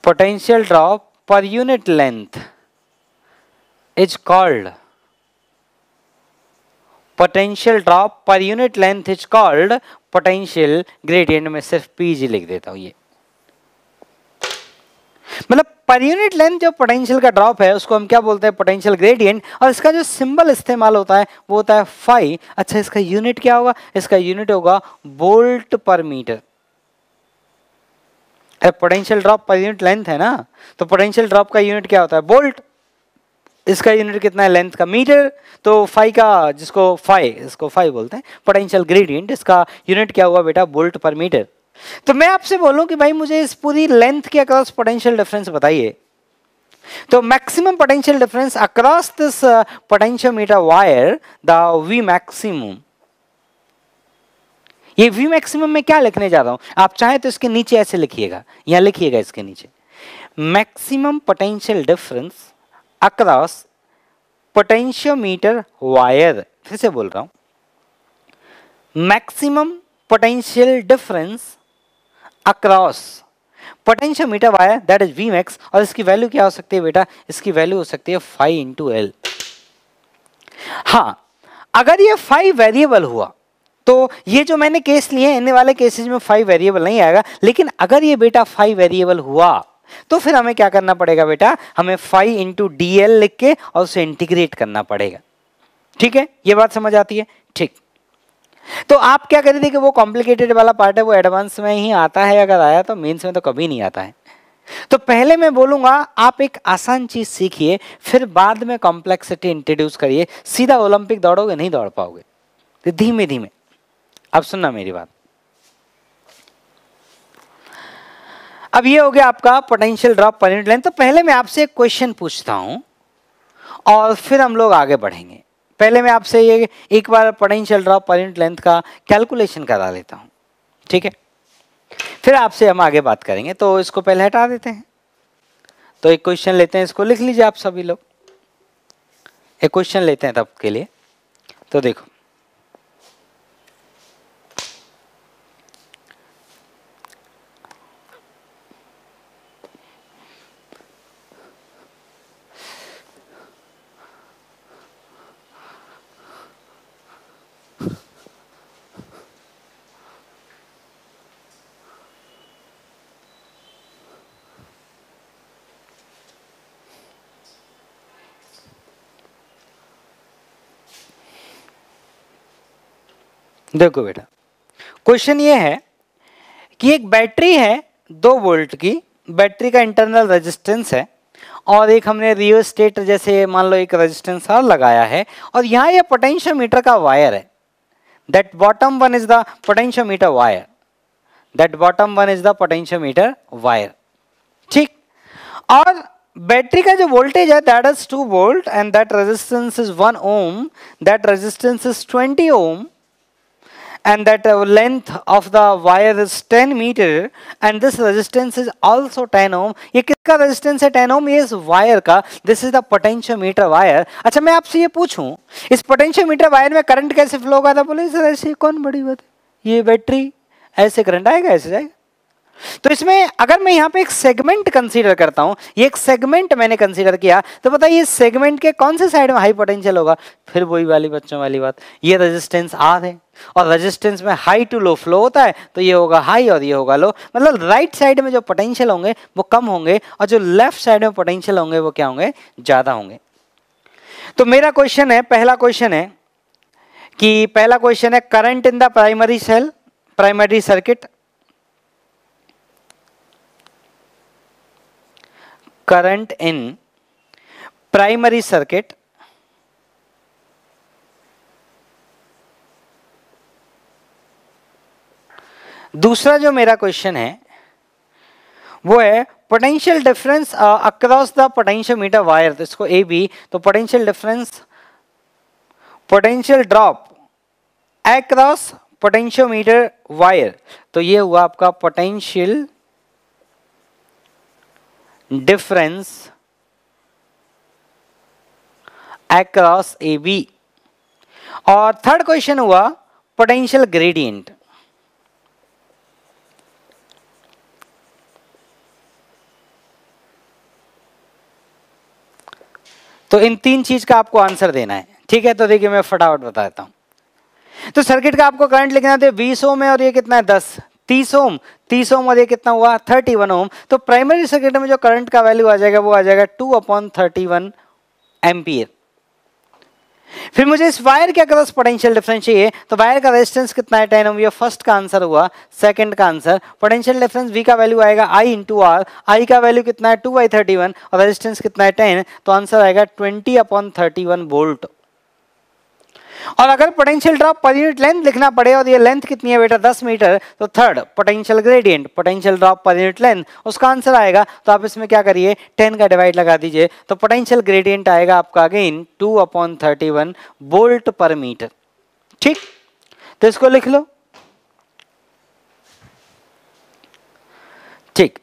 potential drop per unit length is called potential drop per unit length is called potential gradient। में सिर्फ पीजी लिख देता हूं, ये मतलब पर यूनिट लेंथ जो पोटेंशियल का ड्रॉप है उसको हम क्या बोलते हैं? Potential gradient. और इसका जो सिंबल इस्तेमाल होता है वो होता है फाई। अच्छा, इसका यूनिट क्या होगा? इसका यूनिट होगा वोल्ट पर मीटर। अरे पोटेंशियल ड्रॉप पर यूनिट लेंथ है ना, तो पोटेंशियल ड्रॉप का यूनिट क्या होता है? वोल्ट। इसका यूनिट कितना है? लेंथ का मीटर। तो फाई का, जिसको फाई, इसको फाई बोलते हैं, पोटेंशियल ग्रेडियंट, इसका यूनिट क्या हुआ बेटा? वोल्ट पर मीटर। तो मैं आपसे बोलूं कि भाई मुझे इस पूरी लेंथ के अक्रॉस पोटेंशियल डिफरेंस बताइए, तो maximum potential difference across this potentiometer wire, the we maximum. ये वी मैक्सिमम में क्या लिखने जा रहा हूं, आप चाहे तो इसके नीचे ऐसे लिखिएगा, यहां लिखिएगा इसके नीचे, maximum potential difference across potentiometer wire. फिर से बोल रहा हूं, maximum potential difference across potentiometer wire, that is V max. और इसकी वैल्यू क्या हो सकती है बेटा? इसकी वैल्यू हो सकती है फाई इंटू एल। हाँ, अगर ये फाई वेरिएबल हुआ तो ये जो मैंने केस लिए हैं, इन्हें वाले केसेस में फाई वेरिएबल नहीं आएगा, लेकिन अगर ये बेटा फाई वेरिएबल हुआ तो फिर हमें क्या करना पड़ेगा बेटा? हमें फाई इंटू डी एल लिख के और उसे इंटीग्रेट करना पड़ेगा। ठीक है, ये बात समझ आती है? ठीक। तो आप क्या करें थे कि वो कॉम्प्लिकेटेड वाला पार्ट है वो एडवांस में ही आता है, अगर आया तो मेंस में तो कभी नहीं आता है। तो पहले मैं बोलूंगा आप एक आसान चीज सीखिए, फिर बाद में कॉम्प्लेक्सिटी इंट्रोड्यूस करिए। सीधा ओलंपिक दौड़ोगे नहीं दौड़ पाओगे, तो धीमे धीमे। अब सुनना मेरी बात। अब ये हो गया आपका पोटेंशियल ड्रॉप पर यूनिट लेंथ। तो पहले मैं आपसे एक क्वेश्चन पूछता हूं और फिर हम लोग आगे बढ़ेंगे। पहले मैं आपसे ये एक बार पोटेंशियल ड्रॉप पर यूनिट लेंथ का कैलकुलेशन करा लेता हूं, ठीक है? फिर आपसे हम आगे बात करेंगे। तो इसको पहले हटा देते हैं। तो एक क्वेश्चन लेते हैं, इसको लिख लीजिए आप सभी लोग। एक क्वेश्चन लेते हैं तब के लिए। तो देखो, देखो बेटा, क्वेश्चन ये है कि एक बैटरी है 2 वोल्ट की, बैटरी का इंटरनल रेजिस्टेंस है और एक हमने रियोस्टेट जैसे मान लो एक रेजिस्टेंस और लगाया है, और यहाँ ये पोटेंशियोमीटर का वायर है। That bottom one is the potentiometer wire, that bottom one is the potentiometer wire, ठीक। और बैटरी का जो वोल्टेज है that is 2 volt and that resistance is 1 ohm, that resistance is 20 ohm and that length of the wire is 10 meter and this resistance is also 10 ohm। ये किसका रेजिस्टेंस है? 10 ohm। ये इस वायर का, this is the potentiometer wire. अच्छा, मैं आपसे ये पूछूं, इस पोटेंशियोमीटर वायर में करंट कैसे फ्लो होगा था? बोले सर ऐसे कौन बड़ी बात है, ये बैटरी ऐसे करंट आएगा, ऐसे जाएगा। तो इसमें अगर मैं यहाँ पे एक सेगमेंट कंसीडर करता हूं, ये एक सेगमेंट मैंने कंसीडर किया, तो बताइए सेगमेंट के कौन से साइड में हाई पोटेंशियल होगा? फिर वही वाली बच्चों वाली बात, ये रेजिस्टेंस आर है और रेजिस्टेंस में हाई टू लो फ्लो होता है, तो ये होगा हाई और ये होगा लो। मतलब राइट साइड में जो पोटेंशियल होंगे वो कम होंगे और जो लेफ्ट साइड में पोटेंशियल होंगे वो क्या होंगे? ज्यादा होंगे। तो मेरा क्वेश्चन है, पहला क्वेश्चन है कि पहला क्वेश्चन है current in the primary cell, primary circuit, current in primary circuit दूसरा जो मेरा क्वेश्चन है वो है potential difference across the potentiometer wire, तो इसको ए बी, तो potential difference, potential drop across potentiometer wire, तो ये हुआ आपका potential difference across A B. और थर्ड क्वेश्चन हुआ पोटेंशियल ग्रेडियंट। तो इन 3 चीज का आपको आंसर देना है, ठीक है? तो देखिए मैं फटाफट बता देता हूं। तो सर्किट का आपको करंट लिखना है, 20 ओम है और ये कितना है? 10, 30 ओम, 30 ओम और ये कितना हुआ? 31 ओम। तो प्राइमरी सर्किट में जो करंट का वैल्यू आ जाएगा वो आ जाएगा 2/31 एम्पियर। फिर मुझे इस वायर के अक्रॉस पोटेंशियल डिफरेंस चाहिए, तो वायर का रेजिस्टेंस कितना है 10 ओम, ये फर्स्ट का आंसर हुआ। सेकंड का आंसर पोटेंशियल डिफरेंस V का वैल्यू आएगा I इंटू आर, आई का वैल्यू कितना है 2/31 और रेजिस्टेंस कितना है 10, तो आंसर आएगा 20/31 वोल्ट। और अगर पोटेंशियल ड्रॉप पर यूनिट लेंथ लिखना पड़े और ये लेंथ कितनी है बेटा 10 मीटर, तो third potential gradient potential drop पर यूनिट लेंथ उसका आंसर आएगा, तो आप इसमें क्या करिए 10 का डिवाइड लगा दीजिए, तो पोटेंशियल ग्रेडियंट आएगा आपका अगेन 2/31 वोल्ट पर मीटर। ठीक, तो इसको लिख लो। ठीक,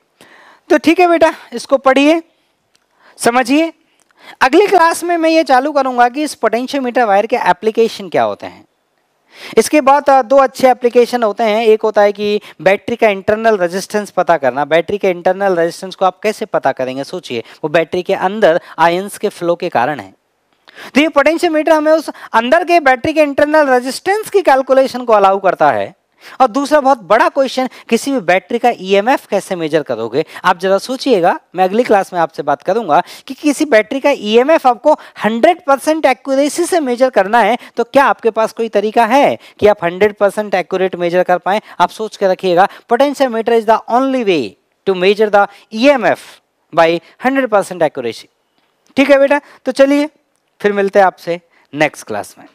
तो ठीक है बेटा, इसको पढ़िए समझिए। अगली क्लास में मैं ये चालू करूंगा कि इस पोटेंशियोमीटर वायर के एप्लीकेशन क्या होते हैं। इसके बाद दो अच्छे एप्लीकेशन होते हैं। एक होता है कि बैटरी का इंटरनल रेजिस्टेंस पता करना। बैटरी के इंटरनल रेजिस्टेंस को आप कैसे पता करेंगे, सोचिए, वो बैटरी के अंदर आयंस के फ्लो के कारण है। तो ये पोटेंशियोमीटर हमें उस अंदर के बैटरी के इंटरनल रेजिस्टेंस की कैलकुलेशन को अलाउ करता है। और दूसरा बहुत बड़ा क्वेश्चन, किसी भी बैटरी का ईएमएफ कैसे मेजर करोगे। आप जरा सोचिएगा, मैं अगली क्लास में आपसे बात करूंगा कि किसी बैटरी का ईएमएफ आपको 100% एक्यूरेसी से मेजर करना है, तो क्या आपके पास कोई तरीका है कि आप 100% एक्यूरेट मेजर कर पाए। आप सोच के रखिएगा, potentiometer is the only way to measure the EMF by 100% accuracy. ठीक है बेटा, तो चलिए फिर मिलते हैं आपसे नेक्स्ट क्लास में।